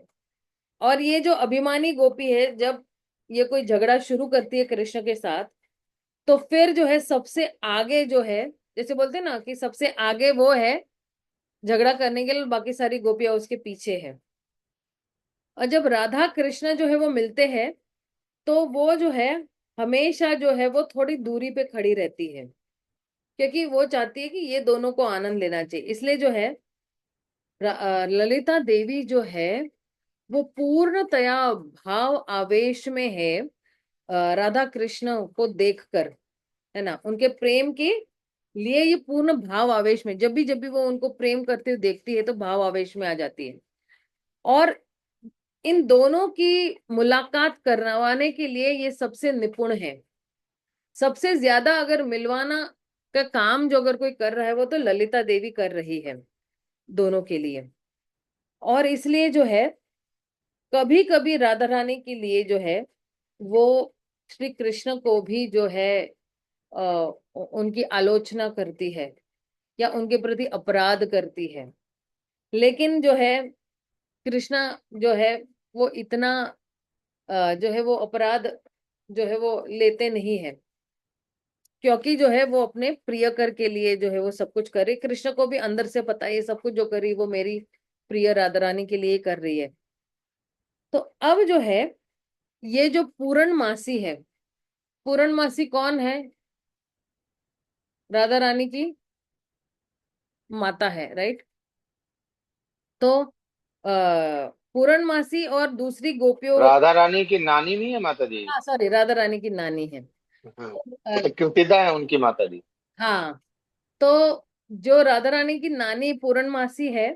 [SPEAKER 1] और ये जो अभिमानी गोपी है, जब ये कोई झगड़ा शुरू करती है कृष्ण के साथ, तो फिर जो है सबसे आगे जो है, जैसे बोलते हैं ना कि सबसे आगे वो है झगड़ा करने के लिए, बाकी सारी गोपियां उसके पीछे है। और जब राधा कृष्ण जो है वो मिलते हैं, तो वो जो है हमेशा जो है वो थोड़ी दूरी पे खड़ी रहती है, क्योंकि वो चाहती है कि ये दोनों को आनंद लेना चाहिए। इसलिए जो है ललिता देवी जो है वो पूर्णतया भाव आवेश में है राधा कृष्ण को देखकर, है ना, उनके प्रेम के लिए ये पूर्ण भाव आवेश में, जब भी वो उनको प्रेम करते हुए देखती है तो भाव आवेश में आ जाती है। और इन दोनों की मुलाकात करवाने के लिए ये सबसे निपुण है। सबसे ज्यादा अगर मिलवाना का काम जो अगर कोई कर रहा है वो तो ललिता देवी कर रही है दोनों के लिए। और इसलिए जो है कभी कभी राधा रानी के लिए जो है वो श्री कृष्ण को भी जो है उनकी आलोचना करती है या उनके प्रति अपराध करती है। लेकिन जो है कृष्णा जो है वो इतना जो है वो अपराध जो है वो लेते नहीं है, क्योंकि जो है वो अपने प्रियकर के लिए जो है वो सब कुछ करे। कृष्ण को भी अंदर से पता है ये सब कुछ जो करी वो मेरी प्रिय राधा रानी के लिए कर रही है। तो अब जो है ये जो पूरणमासी है, पूरणमासी कौन है? राधा रानी की माता है, राइट। तो पूरणमासी और दूसरी गोपियों,
[SPEAKER 2] राधा रानी की नानी नहीं है माता जी?
[SPEAKER 1] हाँ सॉरी, राधा रानी की नानी है।
[SPEAKER 2] हाँ,
[SPEAKER 1] अ,
[SPEAKER 2] क्यों पिता है उनकी माता जी।
[SPEAKER 1] हाँ, तो जो राधा रानी की नानी पूरणमासी है,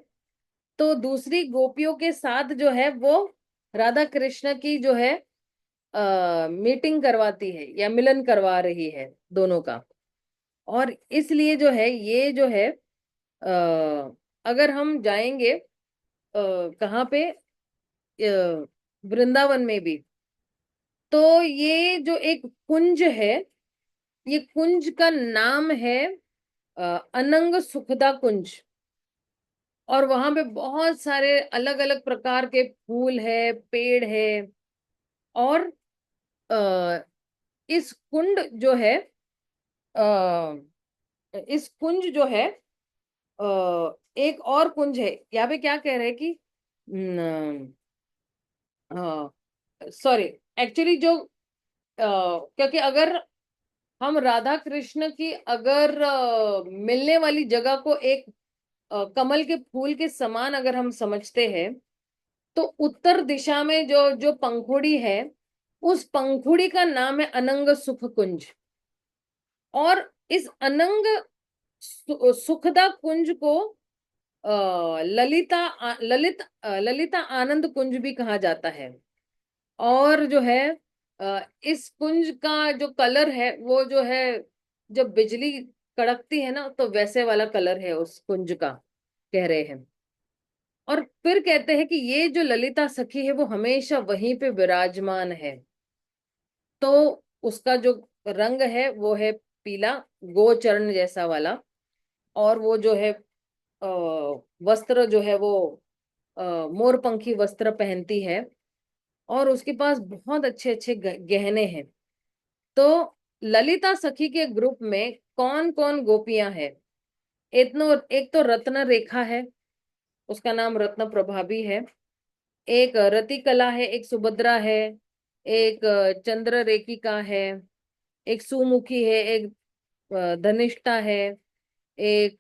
[SPEAKER 1] तो दूसरी गोपियों के साथ जो है वो राधा कृष्ण की जो है मीटिंग करवाती है या मिलन करवा रही है दोनों का। और इसलिए जो है ये जो है अगर हम जाएंगे कहाँ पे, वृंदावन में भी, तो ये जो एक कुंज है, ये कुंज का नाम है अनंग सुखदा कुंज। और वहां पे बहुत सारे अलग अलग प्रकार के फूल है, पेड़ है। और आ, इस कुंड जो है आ, इस कुंज जो है एक और कुंज है, यहाँ पे क्या कह रहे हैं कि सॉरी, एक्चुअली जो क्योंकि अगर हम राधा कृष्ण की अगर मिलने वाली जगह को एक कमल के फूल के समान अगर हम समझते हैं, तो उत्तर दिशा में जो जो पंखुड़ी है, उस पंखुड़ी का नाम है अनंग सुख कुंज। और इस अनंग सुखदा कुंज को ललिता आनंद कुंज भी कहा जाता है। और जो है इस कुंज का जो कलर है वो जो है, जब बिजली कड़कती है ना तो वैसे वाला कलर है उस कुंज का, कह रहे हैं। और फिर कहते हैं कि ये जो ललिता सखी है वो हमेशा वहीं पे विराजमान है। तो उसका जो रंग है वो है पीला, गोचरण जैसा वाला। और वो जो है वस्त्र जो है वो मोरपंखी वस्त्र पहनती है और उसके पास बहुत अच्छे अच्छे गहने हैं। तो ललिता सखी के ग्रुप में कौन कौन गोपियां हैं? एक तो रत्न रेखा है, उसका नाम रत्न प्रभा भी है। एक रतिकला है, एक सुभद्रा है, एक चंद्र रेखिका है, एक सुमुखी है, एक धनिष्ठा है, एक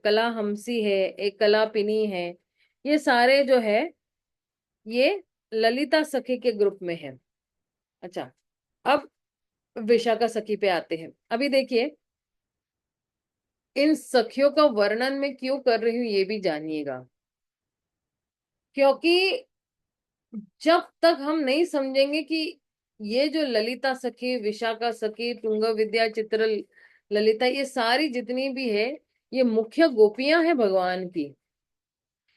[SPEAKER 1] कला हंसी है, एक कलापिनी है। ये सारे जो है ये ललिता सखी के ग्रुप में है। अच्छा, अब विशाखा सखी पे आते हैं। अभी देखिए, इन सखियों का वर्णन मैं क्यों कर रही हूँ ये भी जानिएगा। क्योंकि जब तक हम नहीं समझेंगे कि ये जो ललिता सखी, विशाखा सखी, तुंग विद्या, चित्र ललिता, ये सारी जितनी भी है, ये मुख्य गोपियां हैं भगवान की।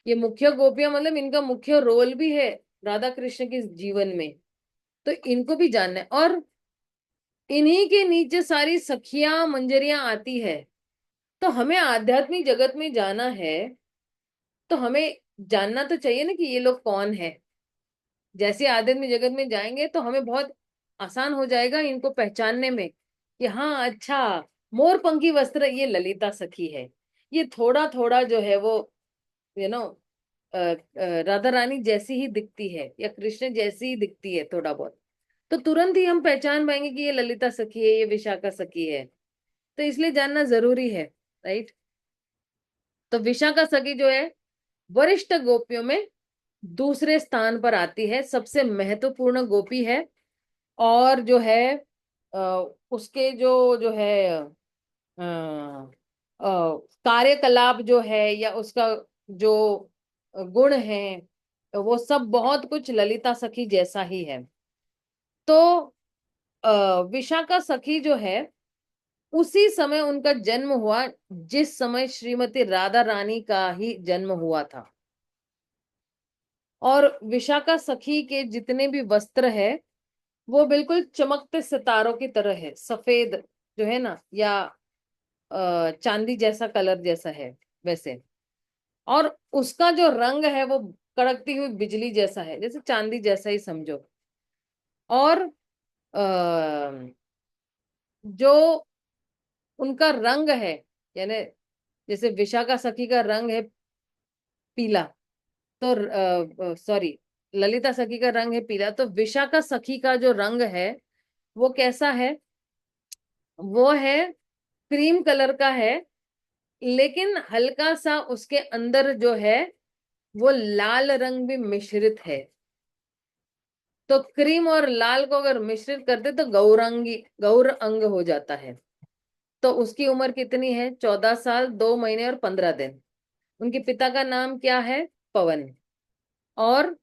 [SPEAKER 1] ये मुख्य गोपियां मतलब इनका मुख्य रोल भी है राधा कृष्ण के जीवन में। तो इनको भी जानना है, और इन्हीं के नीचे सारी सखियां मंजरियां आती है। तो हमें आध्यात्मिक जगत में जाना है, तो हमें जानना तो चाहिए ना कि ये लोग कौन है। जैसे आध्यात्मिक जगत में जाएंगे तो हमें बहुत आसान हो जाएगा इनको पहचानने में कि हाँ अच्छा, मोरपंखी वस्त्र ये ललिता सखी है। ये थोड़ा थोड़ा जो है वो यू नो राधा रानी जैसी ही दिखती है या कृष्ण जैसी ही दिखती है थोड़ा बहुत। तो तुरंत ही हम पहचान पाएंगे कि ये ललिता सखी है, ये विशाखा सखी है। तो इसलिए जानना जरूरी है, राइट। तो विशाखा सखी जो है वरिष्ठ गोपियों में दूसरे स्थान पर आती है, सबसे महत्वपूर्ण गोपी है। और जो है उसके जो जो है कार्यकलाप जो है या उसका जो गुण है, वो सब बहुत कुछ ललिता सखी जैसा ही है। तो विशाखा सखी जो है उसी समय उनका जन्म हुआ जिस समय श्रीमती राधा रानी का ही जन्म हुआ था। और विशाखा सखी के जितने भी वस्त्र है वो बिल्कुल चमकते सितारों की तरह है, सफेद जो है ना, या चांदी जैसा कलर जैसा है वैसे। और उसका जो रंग है वो कड़कती हुई बिजली जैसा है, जैसे चांदी जैसा ही समझो। और जो उनका रंग है, यानी जैसे विशाखा सखी का रंग है पीला, तो सॉरी, ललिता सखी का रंग है पीला, तो विशाखा सखी का जो रंग है वो कैसा है? वो है क्रीम कलर का है, लेकिन हल्का सा उसके अंदर जो है वो लाल रंग भी मिश्रित है। तो क्रीम और लाल को अगर मिश्रित करते तो गौर अंग हो जाता है। तो उसकी उम्र कितनी है? 14 साल 2 महीने और 15 दिन। उनके पिता का नाम क्या है? पवन। और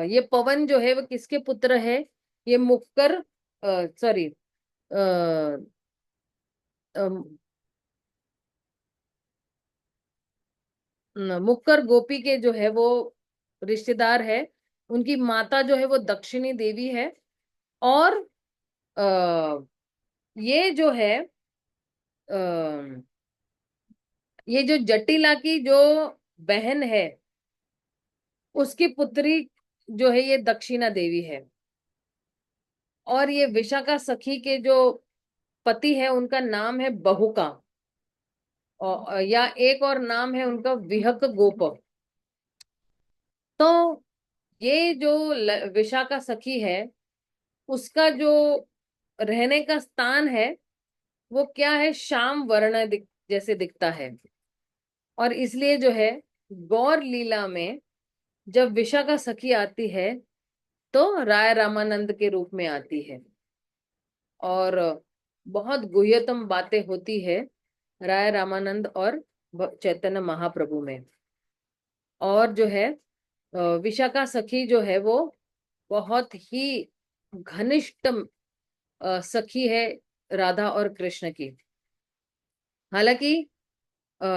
[SPEAKER 1] ये पवन जो है वो किसके पुत्र है? ये मुक्कर, सॉरी, मुक्कर गोपी के जो है वो रिश्तेदार है। उनकी माता जो है वो दक्षिणी देवी है। और आ, ये जो है ये जो जटिला की जो बहन है उसकी पुत्री जो है ये दक्षिणा देवी है। और ये विशाखा सखी के जो पति है उनका नाम है बहुका, और या एक और नाम है उनका विहक गोप। तो ये जो विशाखा सखी है उसका जो रहने का स्थान है वो क्या है? श्याम वर्ण जैसे दिखता है। और इसलिए जो है गौर लीला में जब विशाखा सखी आती है तो राय रामानंद के रूप में आती है। और बहुत गुह्यतम बातें होती है राय रामानंद और चैतन्य महाप्रभु में। और जो है विशाखा सखी जो है वो बहुत ही घनिष्ठ सखी है राधा और कृष्ण की। हालांकि आ,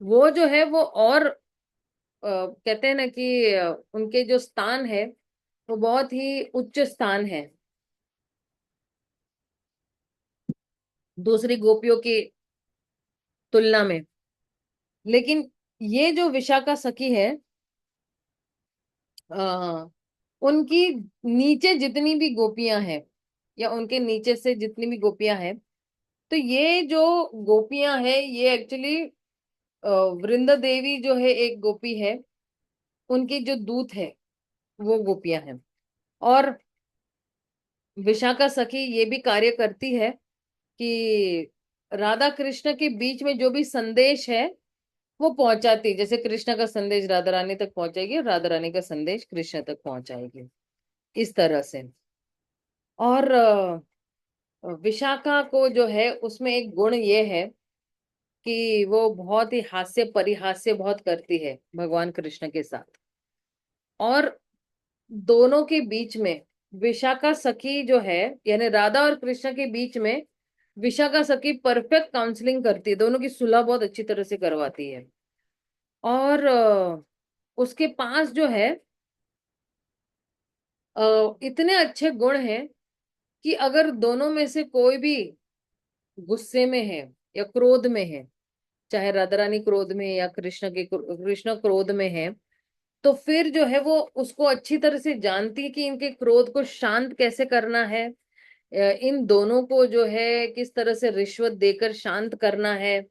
[SPEAKER 1] वो जो है वो और कहते हैं ना कि उनके जो स्थान है वो बहुत ही उच्च स्थान है दूसरी गोपियों की तुलना में। लेकिन ये जो विशाखा सखी है, आ, उनकी नीचे जितनी भी गोपियां हैं, या उनके नीचे से जितनी भी गोपियां हैं, तो ये जो गोपियां हैं ये एक्चुअली वृंदा देवी जो है एक गोपी है, उनकी जो दूत है वो गोपियां हैं। और विशाखा सखी ये भी कार्य करती है कि राधा कृष्ण के बीच में जो भी संदेश है वो पहुंचाती, जैसे कृष्ण का संदेश राधा रानी तक पहुंचाएगी और राधा रानी का संदेश कृष्ण तक पहुंचाएगी, इस तरह से। और विशाखा को जो है उसमें एक गुण ये है कि वो बहुत ही हास्य परिहास्य बहुत करती है भगवान कृष्ण के साथ। और दोनों के बीच में विशाखा सखी जो है, यानी राधा और कृष्ण के बीच में विशाखा सखी परफेक्ट काउंसलिंग करती है, दोनों की सुलह बहुत अच्छी तरह से करवाती है। और उसके पास जो है इतने अच्छे गुण हैं कि अगर दोनों में से कोई भी गुस्से में है या क्रोध में है, चाहे राधा रानी क्रोध में है या कृष्ण क्रोध में है, तो फिर जो है वो उसको अच्छी तरह से जानती है कि इनके क्रोध को शांत कैसे करना है, इन दोनों को जो है किस तरह से रिश्वत देकर शांत करना है,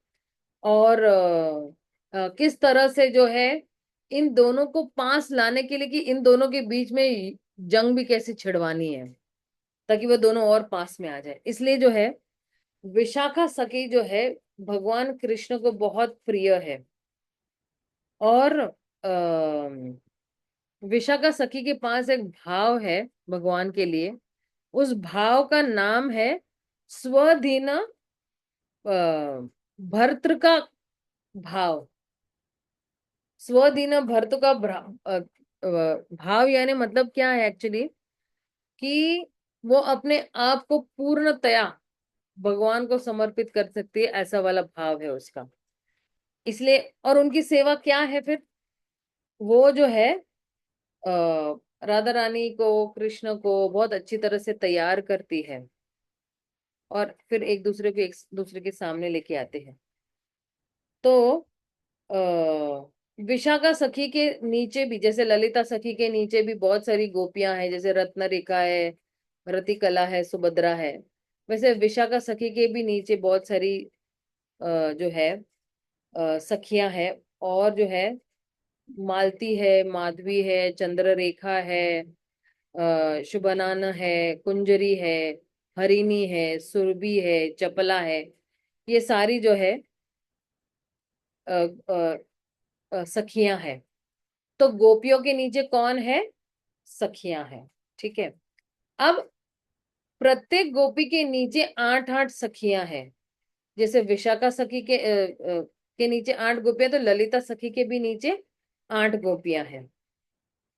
[SPEAKER 1] और किस तरह से जो है इन दोनों को पास लाने के लिए, कि इन दोनों के बीच में जंग भी कैसे छिड़वानी है ताकि वो दोनों और पास में आ जाए। इसलिए जो है विशाखा सखी जो है भगवान कृष्ण को बहुत प्रिय है। और विशाखा सखी के पास एक भाव है भगवान के लिए, उस भाव का नाम है स्वधीन भर्तृ का भाव। स्वधीन भर्तृ का भाव यानी मतलब क्या है एक्चुअली, कि वो अपने आप को पूर्णतया भगवान को समर्पित कर सकती है, ऐसा वाला भाव है उसका। इसलिए और उनकी सेवा क्या है फिर, वो जो है राधा रानी को कृष्ण को बहुत अच्छी तरह से तैयार करती है और फिर एक दूसरे को एक दूसरे के सामने लेके आते हैं। तो विशाखा सखी के नीचे भी, जैसे ललिता सखी के नीचे भी बहुत सारी गोपियां हैं, जैसे रत्न रेखा है, रतिकला है, सुभद्रा है, वैसे विशाखा सखी के भी नीचे बहुत सारी जो है सखियां हैं। और जो है मालती है, माधवी है, चंद्ररेखा है, शुभनान है, कुंजरी है, हरिणी है, सुरभि है, चपला है, ये सारी जो है सखियां हैं। तो गोपियों के नीचे कौन है, सखियां हैं। ठीक है। अब प्रत्येक गोपी के नीचे आठ आठ सखियां हैं। जैसे विशाखा सखी के नीचे आठ गोपियां, तो ललिता सखी के भी नीचे आठ गोपियां हैं।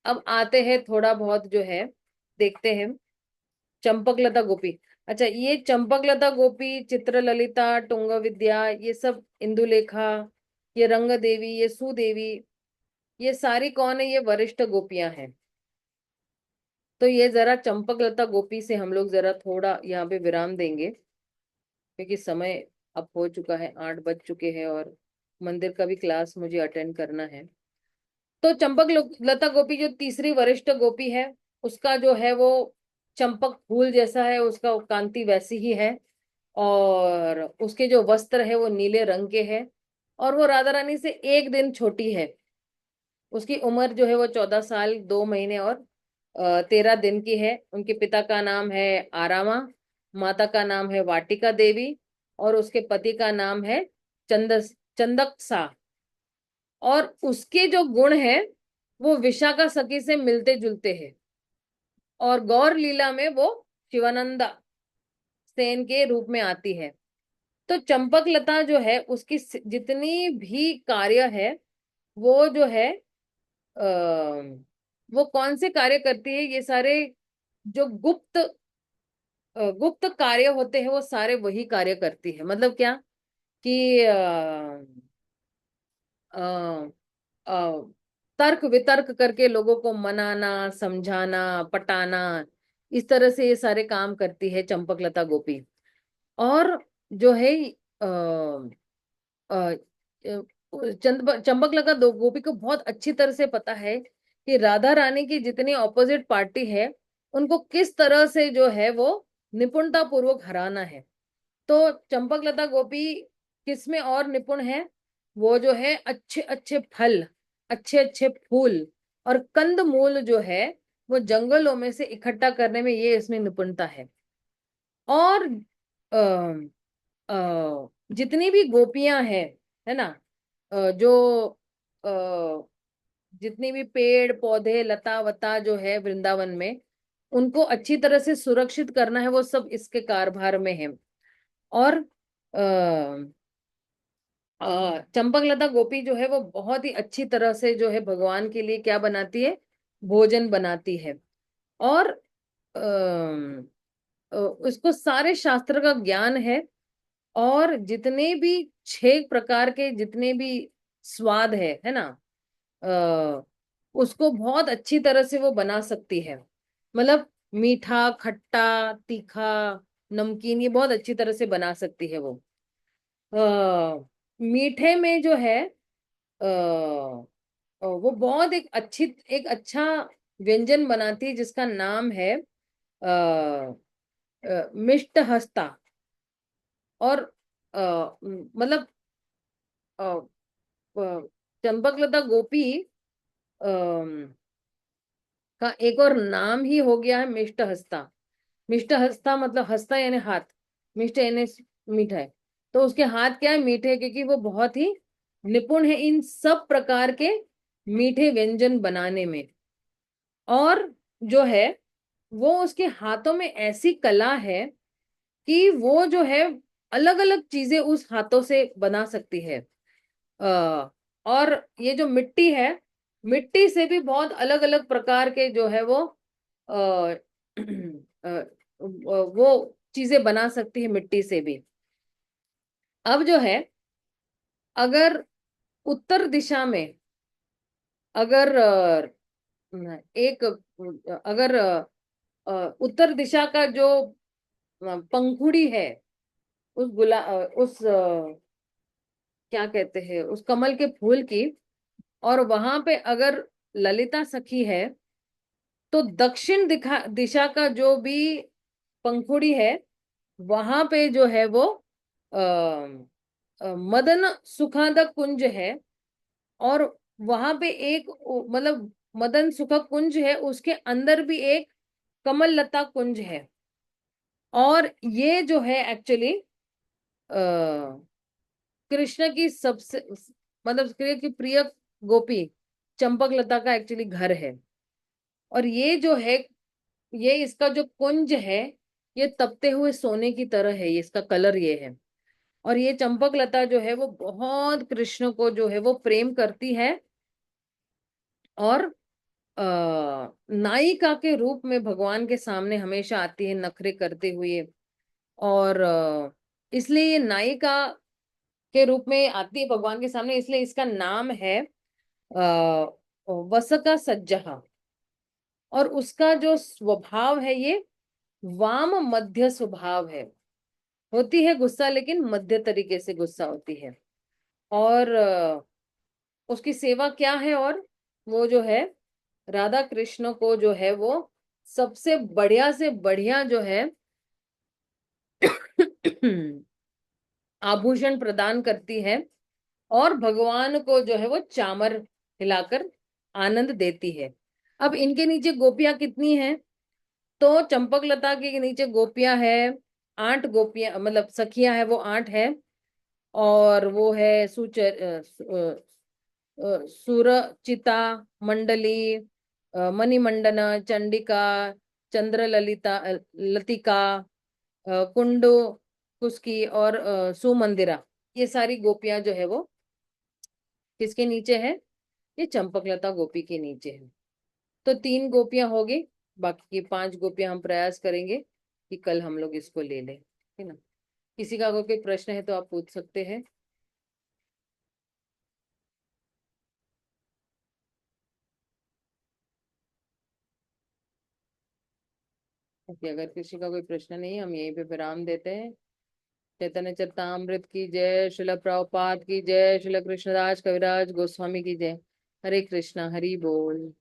[SPEAKER 1] अब आते हैं थोड़ा बहुत जो है देखते हैं, चंपकलता गोपी। अच्छा, ये चंपकलता गोपी, चित्रललिता, टुंग विद्या, ये सब, इंदुलेखा, ये रंग देवी, ये सुदेवी, ये सारी कौन है, ये वरिष्ठ गोपियां हैं। तो ये जरा चंपकलता गोपी से हम लोग जरा थोड़ा यहाँ पे विराम देंगे, क्योंकि समय अब हो चुका है, 8 बज चुके हैं और मंदिर का भी क्लास मुझे अटेंड करना है। तो लता गोपी जो तीसरी वरिष्ठ गोपी है, उसका जो है वो चंपक फूल जैसा है, उसका कांति वैसी ही है, और उसके जो वस्त्र है वो नीले रंग के हैं, और वो राधा रानी से एक दिन छोटी है। उसकी उम्र जो है वो 14 साल 2 महीने और 13 दिन की है। उनके पिता का नाम है आरामा, माता का नाम है वाटिका देवी, और उसके पति का नाम है चंद चंदकसा। और उसके जो गुण है वो विशाखा सखी से मिलते जुलते हैं, और गौर लीला में वो शिवानंदा सेन के रूप में आती है। तो चंपक लता जो है उसकी जितनी भी कार्य है वो जो है वो कौन से कार्य करती है, ये सारे जो गुप्त कार्य होते हैं वो सारे वही कार्य करती है। मतलब क्या कि अ, अ, तर्क वितर्क करके लोगों को मनाना, समझाना, पटाना, इस तरह से ये सारे काम करती है चंपकलता गोपी। और जो है चंपकलता दो गोपी को बहुत अच्छी तरह से पता है कि राधा रानी की जितनी ऑपोजिट पार्टी है उनको किस तरह से जो है वो निपुणता पूर्वक हराना है। तो चंपकलता गोपी किस में और निपुण है? वो जो है अच्छे अच्छे फल, अच्छे अच्छे फूल और कंद मूल जो है वो जंगलों में से इकट्ठा करने में ये इसमें निपुणता है। और अ, जितनी भी गोपियां हैं, है ना, जो अ, जितनी भी पेड़ पौधे लता वता जो है वृंदावन में, उनको अच्छी तरह से सुरक्षित करना है, वो सब इसके कारभार में है। और चंपकलता गोपी जो है वो बहुत ही अच्छी तरह से जो है भगवान के लिए क्या बनाती है, भोजन बनाती है। और उसको सारे शास्त्र का ज्ञान है। और जितने भी 6 प्रकार के जितने भी स्वाद है ना, अ, उसको बहुत अच्छी तरह से वो बना सकती है। मतलब मीठा, खट्टा, तीखा, नमकीन, ये बहुत अच्छी तरह से बना सकती है वो। मीठे में जो है वो बहुत एक अच्छा व्यंजन बनाती है जिसका नाम है मिष्ट हस्ता। और मतलब अ, चंपकलता गोपी का एक और नाम ही हो गया है मिष्ट हस्ता। मिष्ट हस्ता मतलब हस्ता यानी हाथ, मिष्ट यानी मीठा है। तो उसके हाथ क्या है, मीठे हैं, क्योंकि वो बहुत ही निपुण है इन सब प्रकार के मीठे व्यंजन बनाने में। और जो है वो उसके हाथों में ऐसी कला है कि वो जो है अलग अलग चीजें उस हाथों से बना सकती है। और ये जो मिट्टी है, मिट्टी से भी बहुत अलग अलग प्रकार के जो है वो वो चीजें बना सकती है मिट्टी से भी। अब जो है, अगर उत्तर दिशा में, अगर एक अगर उत्तर दिशा का जो पंखुड़ी है, उस क्या कहते हैं, उस कमल के फूल की, और वहां पे अगर ललिता सखी है, तो दक्षिण दिशा का जो भी पंखुड़ी है, वहां पे जो है वो आ, मदन सुखादक कुंज है। और वहां पे एक मतलब मदन सुखा कुंज है, उसके अंदर भी एक कमल लता कुंज है। और ये जो है एक्चुअली कृष्ण की सबसे मतलब कृष्ण की प्रिय गोपी चंपकलता का एक्चुअली घर है। और ये जो है, ये इसका जो कुंज है, ये तपते हुए सोने की तरह है, ये इसका कलर ये है। और ये चंपकलता जो है वो बहुत कृष्ण को जो है वो प्रेम करती है। और नायिका के रूप में भगवान के सामने हमेशा आती है नखरे करते हुए। और इसलिए ये नायिका के रूप में आती है भगवान के सामने, इसलिए इसका नाम है वसका सज्जहा। और उसका जो स्वभाव है ये वाम मध्य स्वभाव है। होती है गुस्सा, लेकिन मध्य तरीके से गुस्सा होती है। और उसकी सेवा क्या है, और वो जो है राधा कृष्ण को जो है वो सबसे बढ़िया से बढ़िया जो है आभूषण प्रदान करती है। और भगवान को जो है वो चामर हिलाकर आनंद देती है। अब इनके नीचे गोपियां कितनी हैं? तो चंपकलता के नीचे गोपियां है 8 गोपियां, मतलब सखियां है वो 8 है। और वो है सुरचिता, मंडली, मणिमंडन, चंडिका, चंद्रललिता, लतिका, कुंडू कुस्की और सुमंदिरा। ये सारी गोपियां जो है वो किसके नीचे है? ये चंपकलता गोपी के नीचे है। तो 3 गोपियां होगी, बाकी की 5 गोपियां हम प्रयास करेंगे कि कल हम लोग इसको ले लें, है ना। किसी का अगर कोई प्रश्न है तो आप पूछ सकते हैं। कि अगर किसी का कोई प्रश्न नहीं है, हम यहीं पे विराम देते हैं। चैतन्य चरितामृत की जय, श्रील प्रभुपाद की जय, श्रील कृष्णदास कविराज गोस्वामी की जय। हरे कृष्णा, हरि बोल।